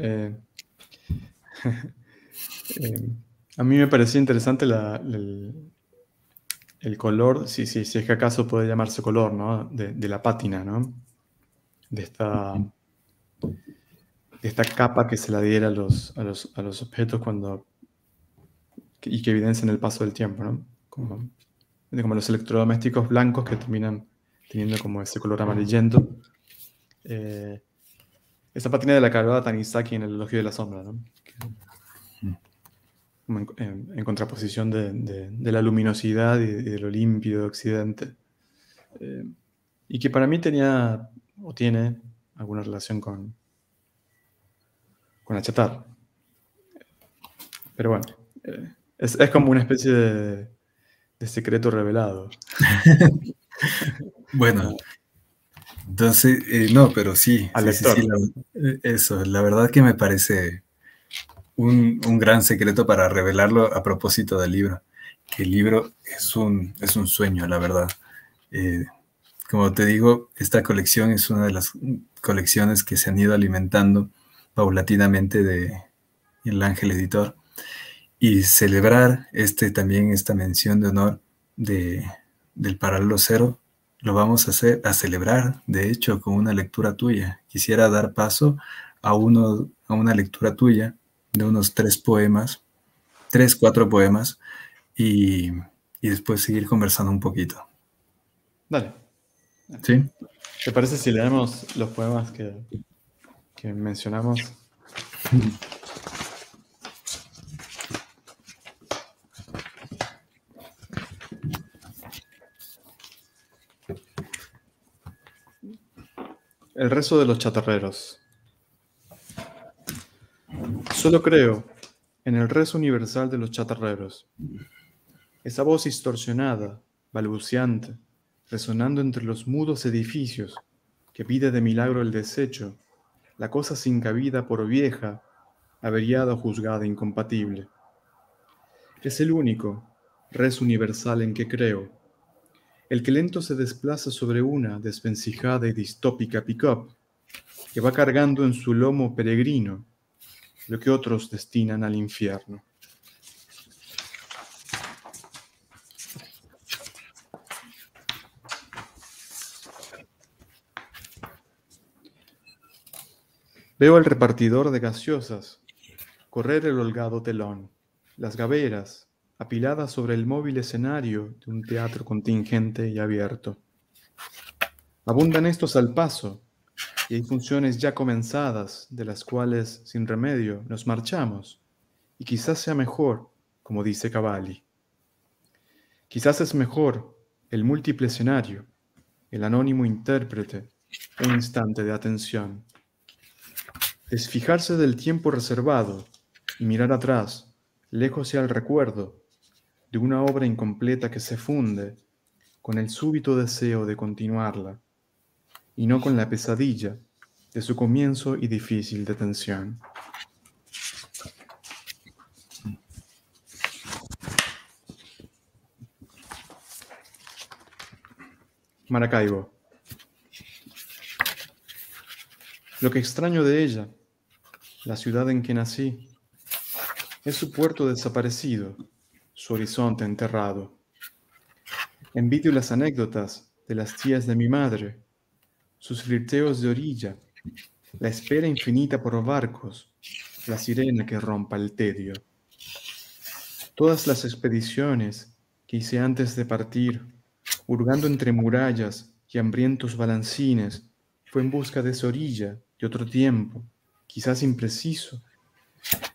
[SPEAKER 2] A mí me parecía interesante el color, si es que acaso puede llamarse color, ¿no? De la pátina, ¿no? De esta capa que se la diera a los objetos y que evidencian el paso del tiempo, ¿no? Como los electrodomésticos blancos que terminan teniendo como ese color amarillento. Esa pátina de la que hablaba Tanizaki en el elogio de la sombra, ¿no? En contraposición de la luminosidad y de lo limpio de Occidente. Y que para mí tenía o tiene alguna relación con achatar. Pero bueno, es como una especie de secreto revelado.
[SPEAKER 1] Bueno, entonces, no, pero sí,
[SPEAKER 2] Al
[SPEAKER 1] sí,
[SPEAKER 2] lector.
[SPEAKER 1] eso, la verdad que me parece un gran secreto para revelarlo a propósito del libro, que el libro es un sueño, la verdad. Como te digo, esta colección es una de las colecciones que se han ido alimentando paulatinamente de El Ángel Editor, y celebrar también esta mención de honor del Paralelo Cero, lo vamos a celebrar, de hecho, con una lectura tuya. Quisiera dar paso a una lectura tuya de unos 4 poemas, y después seguir conversando un poquito.
[SPEAKER 2] Dale.
[SPEAKER 1] ¿Sí?
[SPEAKER 2] ¿Te parece si leemos los poemas que mencionamos? El rezo de los chatarreros. Solo creo en el rezo universal de los chatarreros. Esa voz distorsionada, balbuceante, resonando entre los mudos edificios, que pide de milagro el desecho, la cosa sin cabida por vieja, averiada o juzgada incompatible. Es el único rezo universal en que creo, el que lento se desplaza sobre una desvencijada y distópica pick-up, que va cargando en su lomo peregrino lo que otros destinan al infierno. Veo al repartidor de gaseosas correr el holgado telón, las gaveras apiladas sobre el móvil escenario de un teatro contingente y abierto. Abundan estos al paso, y hay funciones ya comenzadas, de las cuales, sin remedio, nos marchamos, y quizás sea mejor, como dice Cavalli. Quizás es mejor el múltiple escenario, el anónimo intérprete, un instante de atención. Desfijarse del tiempo reservado y mirar atrás, lejos sea el recuerdo de una obra incompleta que se funde con el súbito deseo de continuarla, y no con la pesadilla de su comienzo y difícil detención. Maracaibo. Lo que extraño de ella, la ciudad en que nací, es su puerto desaparecido, su horizonte enterrado. Envidio las anécdotas de las tías de mi madre, sus flirteos de orilla, la espera infinita por barcos, la sirena que rompa el tedio. Todas las expediciones que hice antes de partir, hurgando entre murallas y hambrientos balancines, fue en busca de esa orilla, de otro tiempo, quizás impreciso,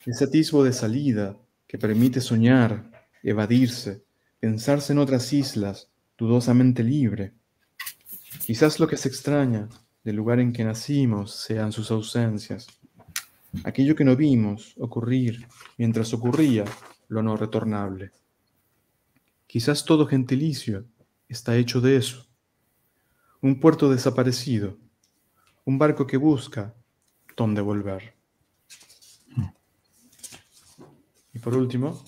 [SPEAKER 2] ese atisbo de salida que permite soñar, evadirse, pensarse en otras islas, dudosamente libre. Quizás lo que se extraña del lugar en que nacimos sean sus ausencias, aquello que no vimos ocurrir mientras ocurría lo no retornable. Quizás todo gentilicio está hecho de eso, un puerto desaparecido, un barco que busca dónde volver. Y por último,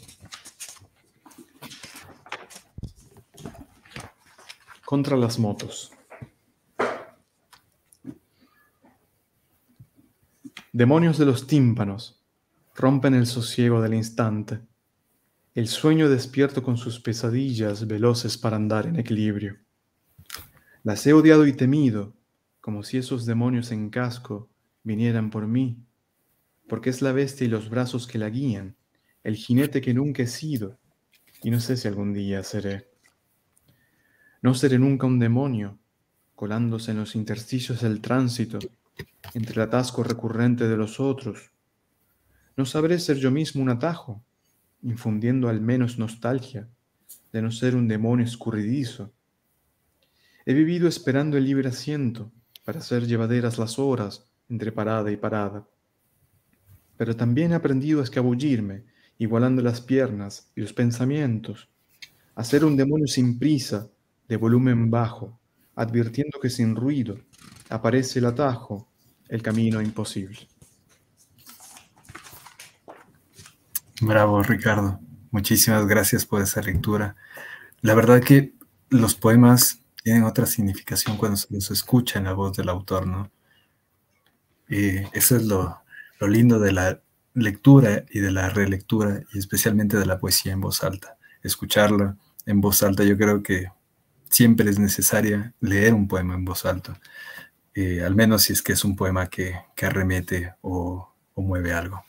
[SPEAKER 2] contra las motos. Demonios de los tímpanos rompen el sosiego del instante. El sueño despierto con sus pesadillas veloces para andar en equilibrio. Las he odiado y temido, como si esos demonios en casco vinieran por mí, porque es la bestia y los brazos que la guían, el jinete que nunca he sido, y no sé si algún día seré. No seré nunca un demonio, colándose en los intersticios del tránsito, entre el atasco recurrente de los otros. No sabré ser yo mismo un atajo, infundiendo al menos nostalgia de no ser un demonio escurridizo. He vivido esperando el libre asiento para hacer llevaderas las horas entre parada y parada. Pero también he aprendido a escabullirme, igualando las piernas y los pensamientos, a ser un demonio sin prisa, de volumen bajo, advirtiendo que sin ruido aparece el atajo, el camino imposible.
[SPEAKER 1] Bravo, Ricardo. Muchísimas gracias por esa lectura. La verdad que los poemas tienen otra significación cuando se los escucha en la voz del autor, ¿no? Eso es lo lindo de la lectura y de la relectura, y especialmente de la poesía en voz alta. Escucharla en voz alta, yo creo que siempre es necesaria leer un poema en voz alta, al menos si es que es un poema que arremete o mueve algo.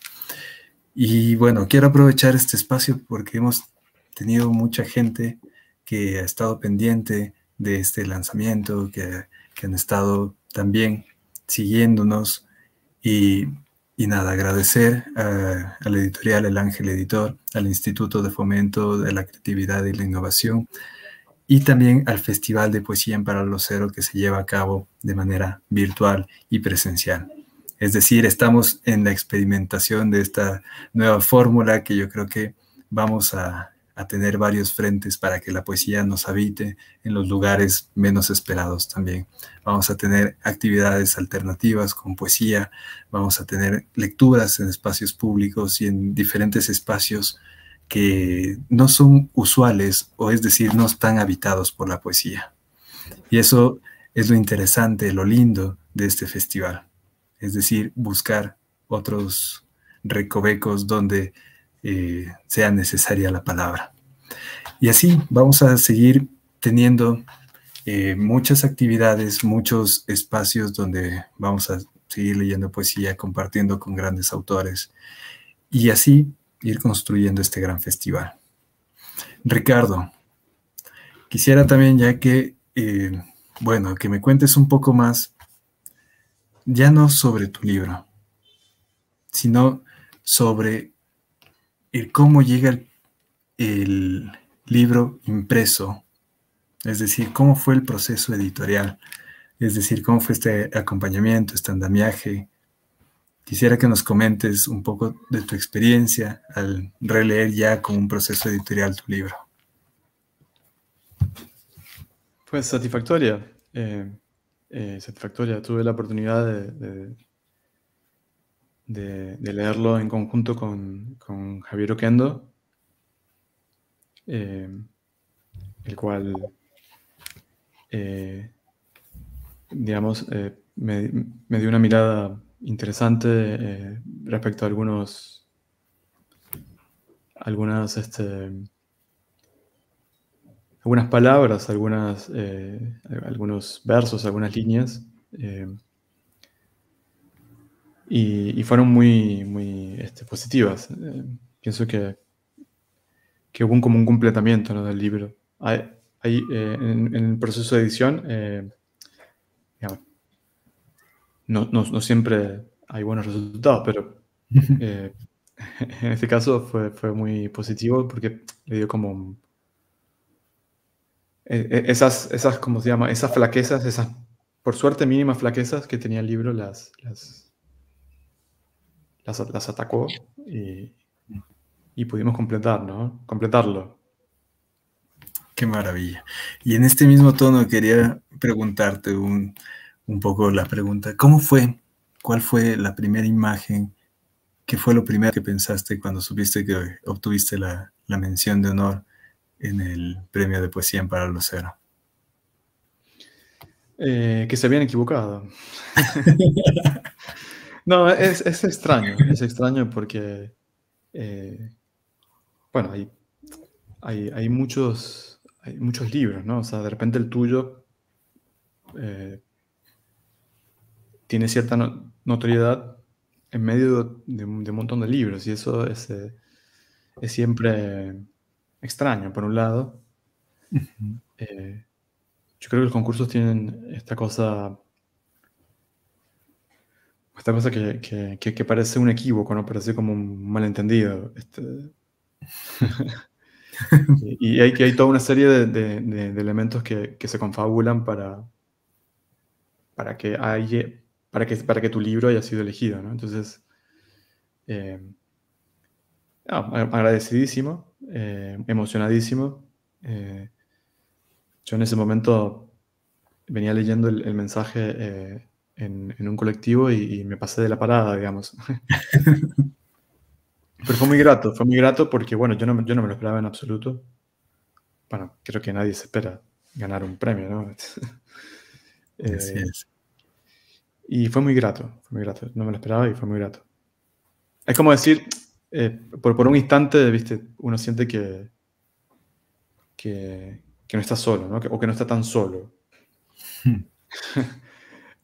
[SPEAKER 1] Y bueno, quiero aprovechar este espacio porque hemos tenido mucha gente que ha estado pendiente de este lanzamiento, que han estado también siguiéndonos, y nada, agradecer a la editorial El Ángel Editor, al Instituto de Fomento de la Creatividad y la Innovación, y también al Festival de Poesía en Paralelo Cero, que se lleva a cabo de manera virtual y presencial. Es decir, estamos en la experimentación de esta nueva fórmula que yo creo que vamos a tener varios frentes para que la poesía nos habite en los lugares menos esperados también. Vamos a tener actividades alternativas con poesía, vamos a tener lecturas en espacios públicos y en diferentes espacios que no son usuales, o es decir, no están habitados por la poesía. Y eso es lo interesante, lo lindo de este festival. Es decir, buscar otros recovecos donde sea necesaria la palabra. Y así vamos a seguir teniendo muchas actividades, muchos espacios donde vamos a seguir leyendo poesía, compartiendo con grandes autores, y así ir construyendo este gran festival. Ricardo, quisiera también ya que, bueno, que me cuentes un poco más, ya no sobre tu libro, sino sobre cómo llega el libro impreso, es decir, cómo fue el proceso editorial, es decir, cómo fue este acompañamiento, este andamiaje, Quisiera que nos comentes un poco de tu experiencia al releer ya como un proceso editorial tu libro.
[SPEAKER 2] Pues satisfactoria. Satisfactoria. Tuve la oportunidad de leerlo en conjunto con Javier Oquendo, el cual, digamos, me dio una mirada interesante respecto a algunas palabras, algunos versos, algunas líneas. Y fueron muy, muy positivas. Pienso que hubo como un completamiento, ¿no?, del libro. En el proceso de edición, digamos, no siempre hay buenos resultados, pero en este caso fue muy positivo porque le dio como ¿cómo se llama? Esas flaquezas, esas, por suerte, mínimas flaquezas que tenía el libro, las atacó y pudimos completarlo.
[SPEAKER 1] Qué maravilla. Y en este mismo tono quería preguntarte un poco la pregunta, ¿cómo fue? ¿Cuál fue la primera imagen? ¿Qué fue lo primero que pensaste cuando supiste que obtuviste la mención de honor en el premio de poesía en Para Lucero?
[SPEAKER 2] Que se habían equivocado. No, es extraño porque, bueno, hay muchos libros, ¿no? O sea, de repente el tuyo tiene cierta notoriedad en medio de un montón de libros, y eso es siempre extraño, por un lado. Yo creo que los concursos tienen esta cosa que parece un equívoco, ¿no? Parece como un malentendido. Y hay toda una serie de elementos que se confabulan para que tu libro haya sido elegido, ¿no? Entonces, agradecidísimo, emocionadísimo. Yo en ese momento venía leyendo el mensaje en un colectivo y me pasé de la parada, digamos. Pero fue muy grato porque, bueno, yo no me lo esperaba en absoluto. Bueno, creo que nadie se espera ganar un premio, ¿no?
[SPEAKER 1] Así es.
[SPEAKER 2] Y fue muy grato, no me lo esperaba y fue muy grato. Es como decir, por un instante, ¿viste? Uno siente que no está solo, ¿no? O que no está tan solo.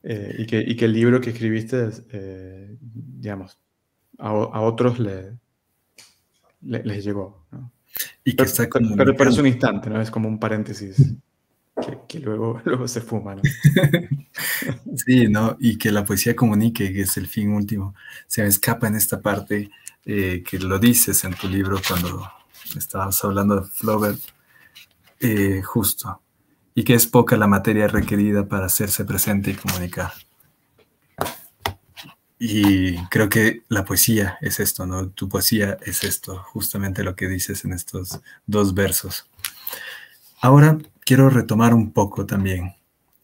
[SPEAKER 2] Y que el libro que escribiste, digamos, a otros les llegó, ¿no?
[SPEAKER 1] Y que está
[SPEAKER 2] Pero es
[SPEAKER 1] comunicando.
[SPEAKER 2] un instante, ¿no? Es como un paréntesis que luego se fuma, ¿no?
[SPEAKER 1] Sí, ¿no? Y que la poesía comunique, que es el fin último. Se me escapa en esta parte que lo dices en tu libro cuando estabas hablando de Flaubert, justo. Y que es poca la materia requerida para hacerse presente y comunicar. Y creo que la poesía es esto, ¿no? Tu poesía es esto, justamente lo que dices en estos dos versos. Ahora quiero retomar un poco también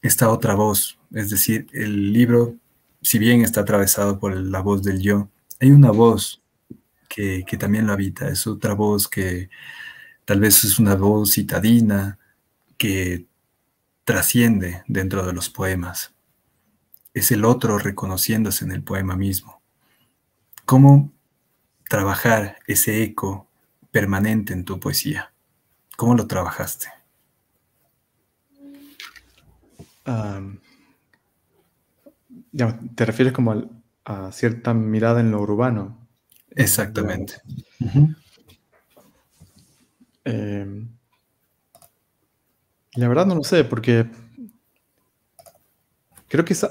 [SPEAKER 1] esta otra voz, es decir, el libro, si bien está atravesado por la voz del yo, hay una voz que también lo habita, es otra voz que tal vez es una voz citadina que trasciende dentro de los poemas. Es el otro reconociéndose en el poema mismo. ¿Cómo trabajar ese eco permanente en tu poesía? ¿Cómo lo trabajaste?
[SPEAKER 2] ¿Te refieres como a cierta mirada en lo urbano?
[SPEAKER 1] Exactamente.
[SPEAKER 2] La verdad no lo sé, porque creo que es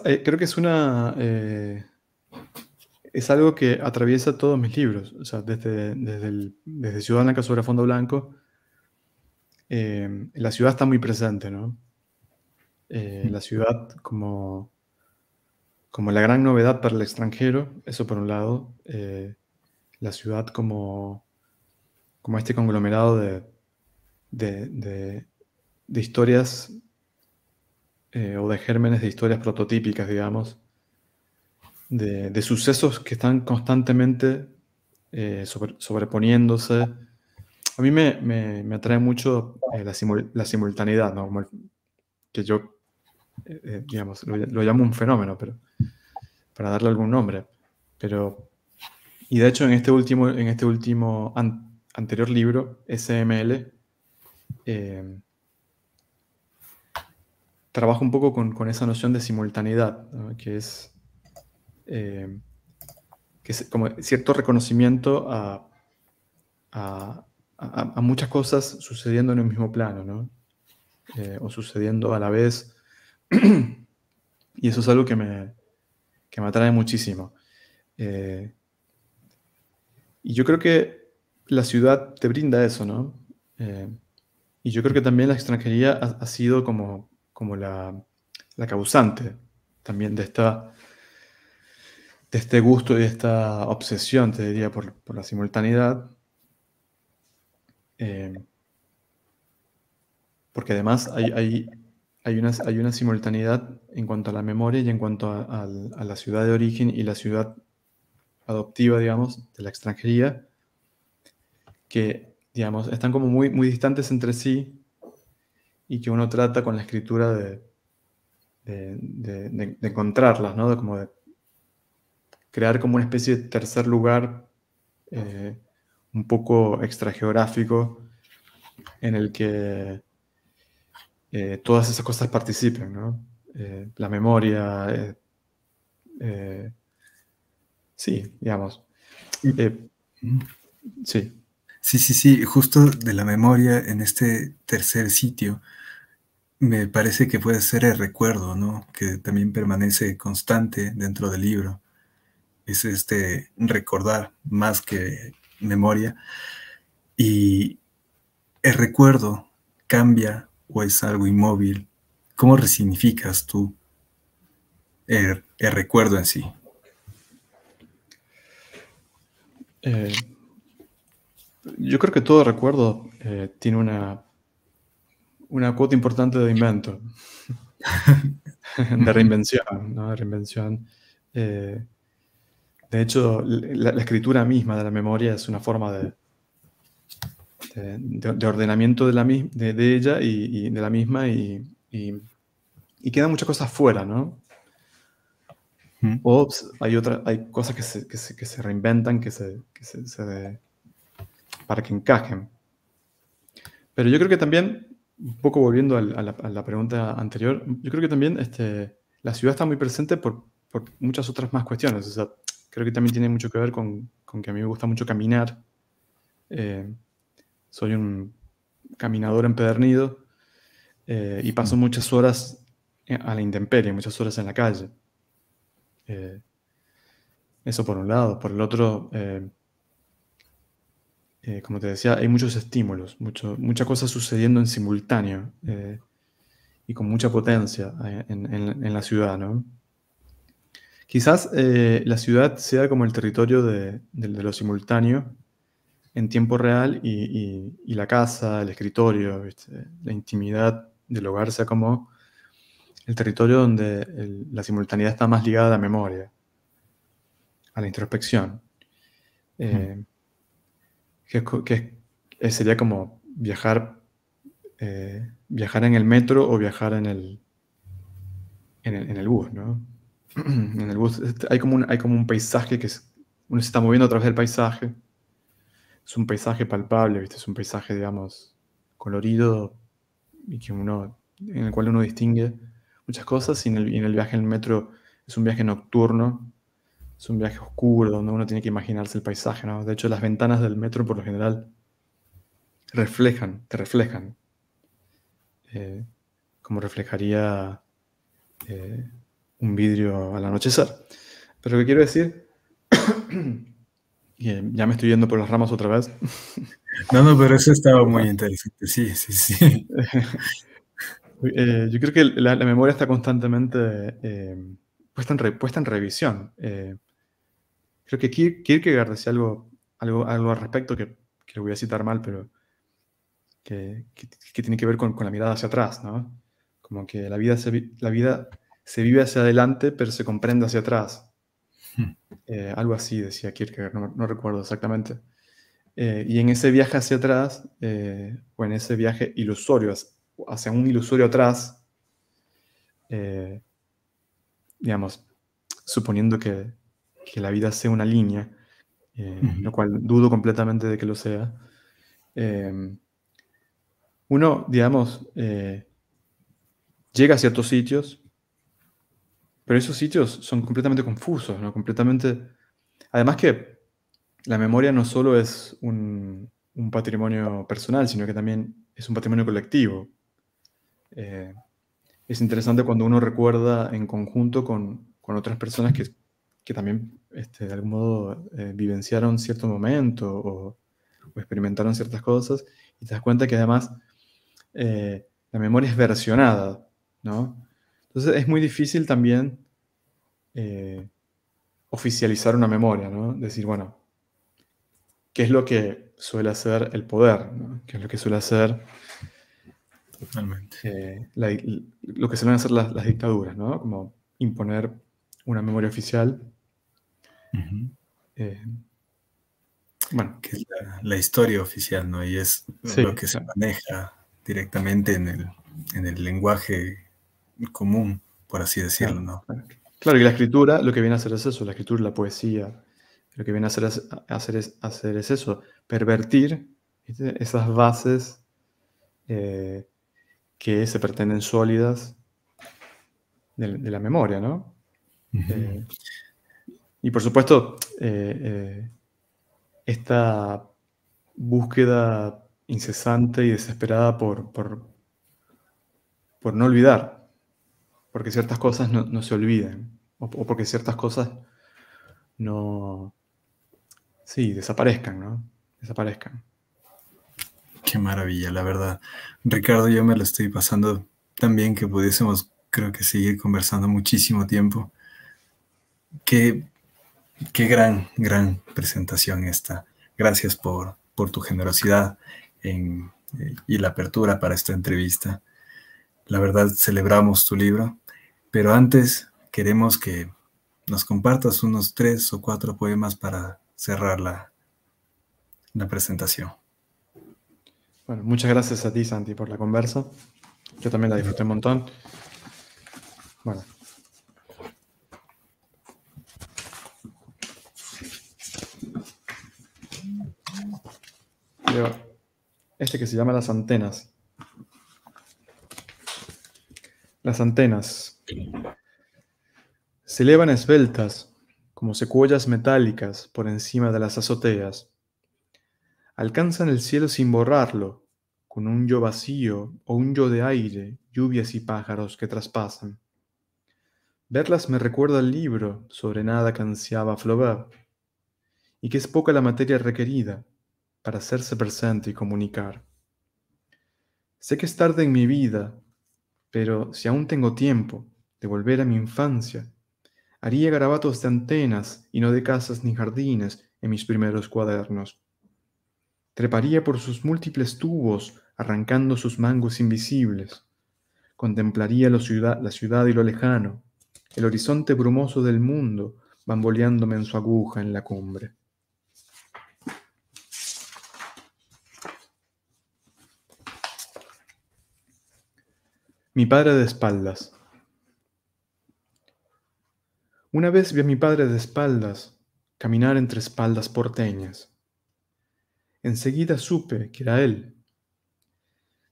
[SPEAKER 2] algo que atraviesa todos mis libros. O sea, desde Ciudad Blanca sobre fondo blanco, la ciudad está muy presente, ¿no? La ciudad como como la gran novedad para el extranjero, eso por un lado, la ciudad como este conglomerado de historias o de gérmenes de historias prototípicas, digamos, de sucesos que están constantemente sobreponiéndose. A mí me atrae mucho la simultaneidad, ¿no? Que yo, digamos, lo llamo un fenómeno, pero para darle algún nombre. Y de hecho, en este último anterior libro, SML, trabaja un poco con esa noción de simultaneidad, ¿no? que es como cierto reconocimiento a muchas cosas sucediendo en el mismo plano, ¿no? O sucediendo a la vez. Y eso es algo que me atrae muchísimo. Y yo creo que la ciudad te brinda eso, ¿no? Y yo creo que también la extranjería ha sido como la causante también de este gusto y de esta obsesión, te diría, por la simultaneidad. Porque además hay una simultaneidad en cuanto a la memoria y en cuanto a la ciudad de origen y la ciudad adoptiva, digamos, de la extranjería, que, digamos, están como muy, muy distantes entre sí y que uno trata con la escritura de encontrarlas, ¿no? Como de crear como una especie de tercer lugar un poco extrageográfico en el que todas esas cosas participen, ¿no? La memoria, sí, digamos. Sí.
[SPEAKER 1] Sí, justo de la memoria en este tercer sitio, me parece que puede ser el recuerdo, ¿no? Que también permanece constante dentro del libro. Es recordar más que memoria. Y el recuerdo cambia o es algo inmóvil. ¿Cómo resignificas tú el recuerdo en sí?
[SPEAKER 2] Yo creo que todo recuerdo tiene una cuota importante de invento, de reinvención, ¿no? De reinvención. De hecho, la escritura misma de la memoria es una forma de ordenamiento de ella y de la misma y quedan muchas cosas fuera, ¿no? O hay cosas que se reinventan, para que encajen. Pero yo creo que también, un poco volviendo a la pregunta anterior, yo creo que también la ciudad está muy presente por muchas otras más cuestiones. O sea, creo que también tiene mucho que ver con que a mí me gusta mucho caminar. Soy un caminador empedernido y paso muchas horas a la intemperie, muchas horas en la calle. Eso por un lado. Por el otro, como te decía, hay muchos estímulos, mucha cosa sucediendo en simultáneo y con mucha potencia en la ciudad, ¿no? Quizás la ciudad sea como el territorio de lo simultáneo en tiempo real y la casa, el escritorio, ¿viste? La intimidad del hogar sea como el territorio donde la simultaneidad está más ligada a la memoria, a la introspección. Sería como viajar en el metro o viajar en el bus, ¿no? En el bus hay como un paisaje uno se está moviendo a través del paisaje. Es un paisaje palpable, ¿viste? Es un paisaje, digamos, colorido y en el cual uno distingue muchas cosas y en el viaje en el metro es un viaje nocturno, es un viaje oscuro donde uno tiene que imaginarse el paisaje, ¿no? De hecho, las ventanas del metro por lo general te reflejan, como reflejaría un vidrio al anochecer. Pero lo que quiero decir, ya me estoy yendo por las ramas otra vez.
[SPEAKER 1] No, pero eso estaba muy interesante, sí.
[SPEAKER 2] Yo creo que la memoria está constantemente puesta en revisión. Creo que Kierkegaard decía algo al respecto que lo voy a citar mal, pero que tiene que ver con la mirada hacia atrás, ¿no? Como que la vida se vive hacia adelante, pero se comprende hacia atrás. Algo así decía Kierkegaard, no recuerdo exactamente. Y en ese viaje hacia atrás, o en ese viaje ilusorio, hacia un ilusorio atrás, digamos, suponiendo que la vida sea una línea, lo cual dudo completamente de que lo sea, uno, digamos, llega a ciertos sitios, pero esos sitios son completamente confusos, ¿no? Además que la memoria no solo es un patrimonio personal, sino que también es un patrimonio colectivo. Es interesante cuando uno recuerda en conjunto con otras personas que también de algún modo vivenciaron cierto momento o experimentaron ciertas cosas, y te das cuenta que además la memoria es versionada, ¿no? Entonces es muy difícil también oficializar una memoria, ¿no? Decir, bueno, ¿qué es lo que suele hacer el poder, ¿no? ¿Qué es lo que suele hacer
[SPEAKER 1] Totalmente.
[SPEAKER 2] lo que suelen hacer las dictaduras, ¿no? Como imponer una memoria oficial.
[SPEAKER 1] Ujú.
[SPEAKER 2] eh, bueno,
[SPEAKER 1] Que es la historia oficial, ¿no? Y es lo
[SPEAKER 2] sí,
[SPEAKER 1] que se
[SPEAKER 2] claro,
[SPEAKER 1] maneja directamente en el lenguaje común, por así decirlo,
[SPEAKER 2] claro,
[SPEAKER 1] ¿no?
[SPEAKER 2] claro. Claro, y la escritura lo que viene a hacer es eso, la escritura, la poesía, lo que viene a hacer es eso, pervertir, ¿viste? Esas bases eh, que se pretenden sólidas de la memoria, ¿no?
[SPEAKER 1] Ujú.
[SPEAKER 2] Eh, y por supuesto, esta búsqueda incesante y desesperada por no olvidar, porque ciertas cosas no se olviden, o porque ciertas cosas no, sí, desaparezcan, ¿no? Desaparezcan.
[SPEAKER 1] Qué maravilla, la verdad. Ricardo, yo me lo estoy pasando tan bien que pudiésemos, creo que seguir conversando muchísimo tiempo. Qué, qué gran presentación esta. Gracias por tu generosidad y la apertura para esta entrevista. La verdad, celebramos tu libro, pero antes queremos que nos compartas unos 3 o 4 poemas para cerrar la presentación.
[SPEAKER 2] Bueno, muchas gracias a ti, Santi, por la conversa. Yo también la disfruté un montón. Bueno, leo este que se llama Las Antenas. Las antenas se elevan esbeltas como secuoyas metálicas por encima de las azoteas. Alcanzan el cielo sin borrarlo, con un yo vacío o un yo de aire, lluvias y pájaros que traspasan. Verlas me recuerda al libro sobre nada que ansiaba Flaubert, y que es poca la materia requerida para hacerse presente y comunicar. Sé que es tarde en mi vida, pero si aún tengo tiempo de volver a mi infancia, haría garabatos de antenas y no de casas ni jardines en mis primeros cuadernos. Treparía por sus múltiples tubos, arrancando sus mangos invisibles. Contemplaría la ciudad y lo lejano, el horizonte brumoso del mundo, bamboleándome en su aguja en la cumbre. Mi padre de espaldas. Una vez vi a mi padre de espaldas caminar entre espaldas porteñas. Enseguida supe que era él.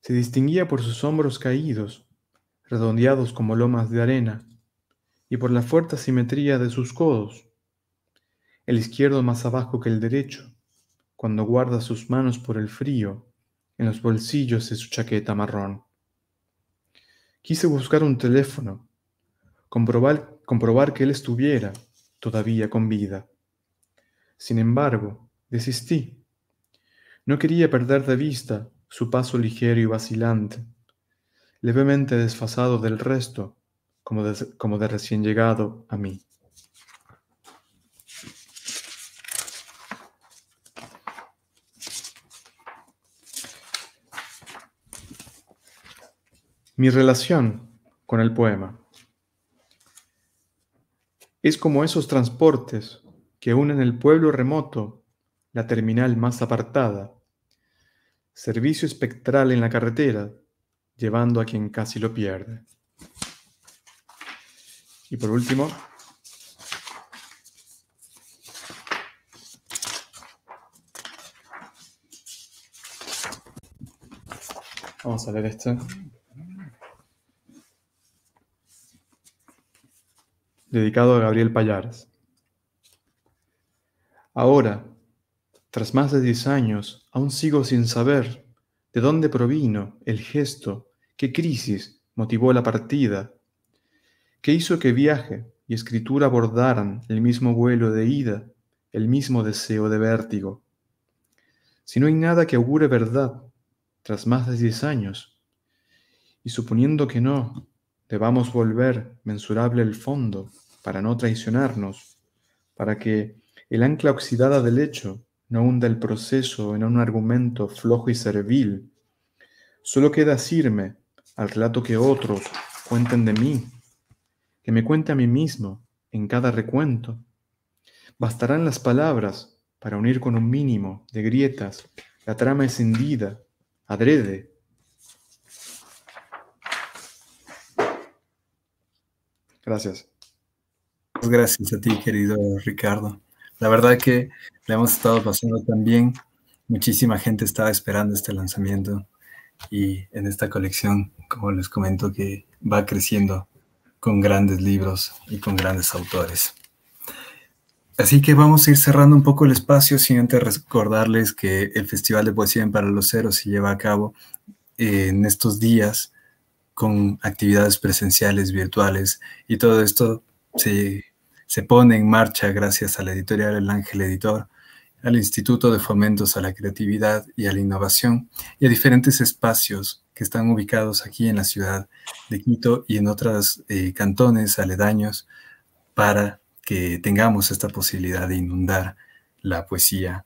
[SPEAKER 2] Se distinguía por sus hombros caídos, redondeados como lomas de arena, y por la fuerte simetría de sus codos, el izquierdo más abajo que el derecho, cuando guarda sus manos por el frío en los bolsillos de su chaqueta marrón. Quise buscar un teléfono, comprobar que él estuviera todavía con vida. Sin embargo, desistí. No quería perder de vista su paso ligero y vacilante, levemente desfasado del resto, como de recién llegado a mí. Mi relación con el poema es como esos transportes que unen el pueblo remoto, la terminal más apartada, servicio espectral en la carretera, llevando a quien casi lo pierde. Y por último, vamos a ver este. Dedicado a Gabriel Pallares. Ahora, tras más de 10 años, aún sigo sin saber de dónde provino el gesto, qué crisis motivó la partida, qué hizo que viaje y escritura abordaran el mismo vuelo de ida, el mismo deseo de vértigo. Si no hay nada que augure verdad tras más de 10 años, y suponiendo que no, debamos volver mensurable el fondo para no traicionarnos, para que el ancla oxidada del hecho no hunda el proceso en un argumento flojo y servil. Solo queda asirme al relato que otros cuenten de mí, que me cuente a mí mismo en cada recuento. Bastarán las palabras para unir con un mínimo de grietas la trama escindida, adrede. Gracias.
[SPEAKER 1] Gracias a ti, querido Ricardo. La verdad que le hemos estado pasando tan bien. Muchísima gente estaba esperando este lanzamiento y en esta colección, como les comento, que va creciendo con grandes libros y con grandes autores. Así que vamos a ir cerrando un poco el espacio sin antes recordarles que el Festival de Poesía en Paralocero se lleva a cabo en estos días con actividades presenciales, virtuales, y todo esto se pone en marcha gracias a la editorial El Ángel Editor, al Instituto de Fomentos a la Creatividad y a la Innovación y a diferentes espacios que están ubicados aquí en la ciudad de Quito y en otros cantones aledaños para que tengamos esta posibilidad de inundar la poesía,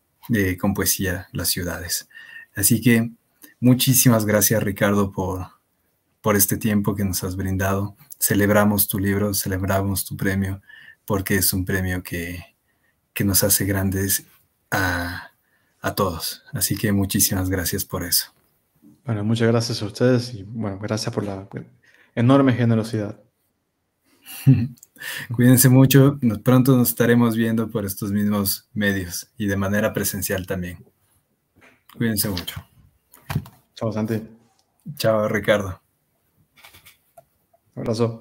[SPEAKER 1] con poesía las ciudades. Así que muchísimas gracias, Ricardo, por este tiempo que nos has brindado. Celebramos tu libro, celebramos tu premio, porque es un premio que nos hace grandes a todos. Así que muchísimas gracias por eso.
[SPEAKER 2] Bueno, muchas gracias a ustedes y bueno, gracias por la enorme generosidad.
[SPEAKER 1] Cuídense mucho. Pronto nos estaremos viendo por estos mismos medios y de manera presencial también. Cuídense mucho.
[SPEAKER 2] Chao, Santi.
[SPEAKER 1] Chao, Ricardo.
[SPEAKER 2] Abrazo.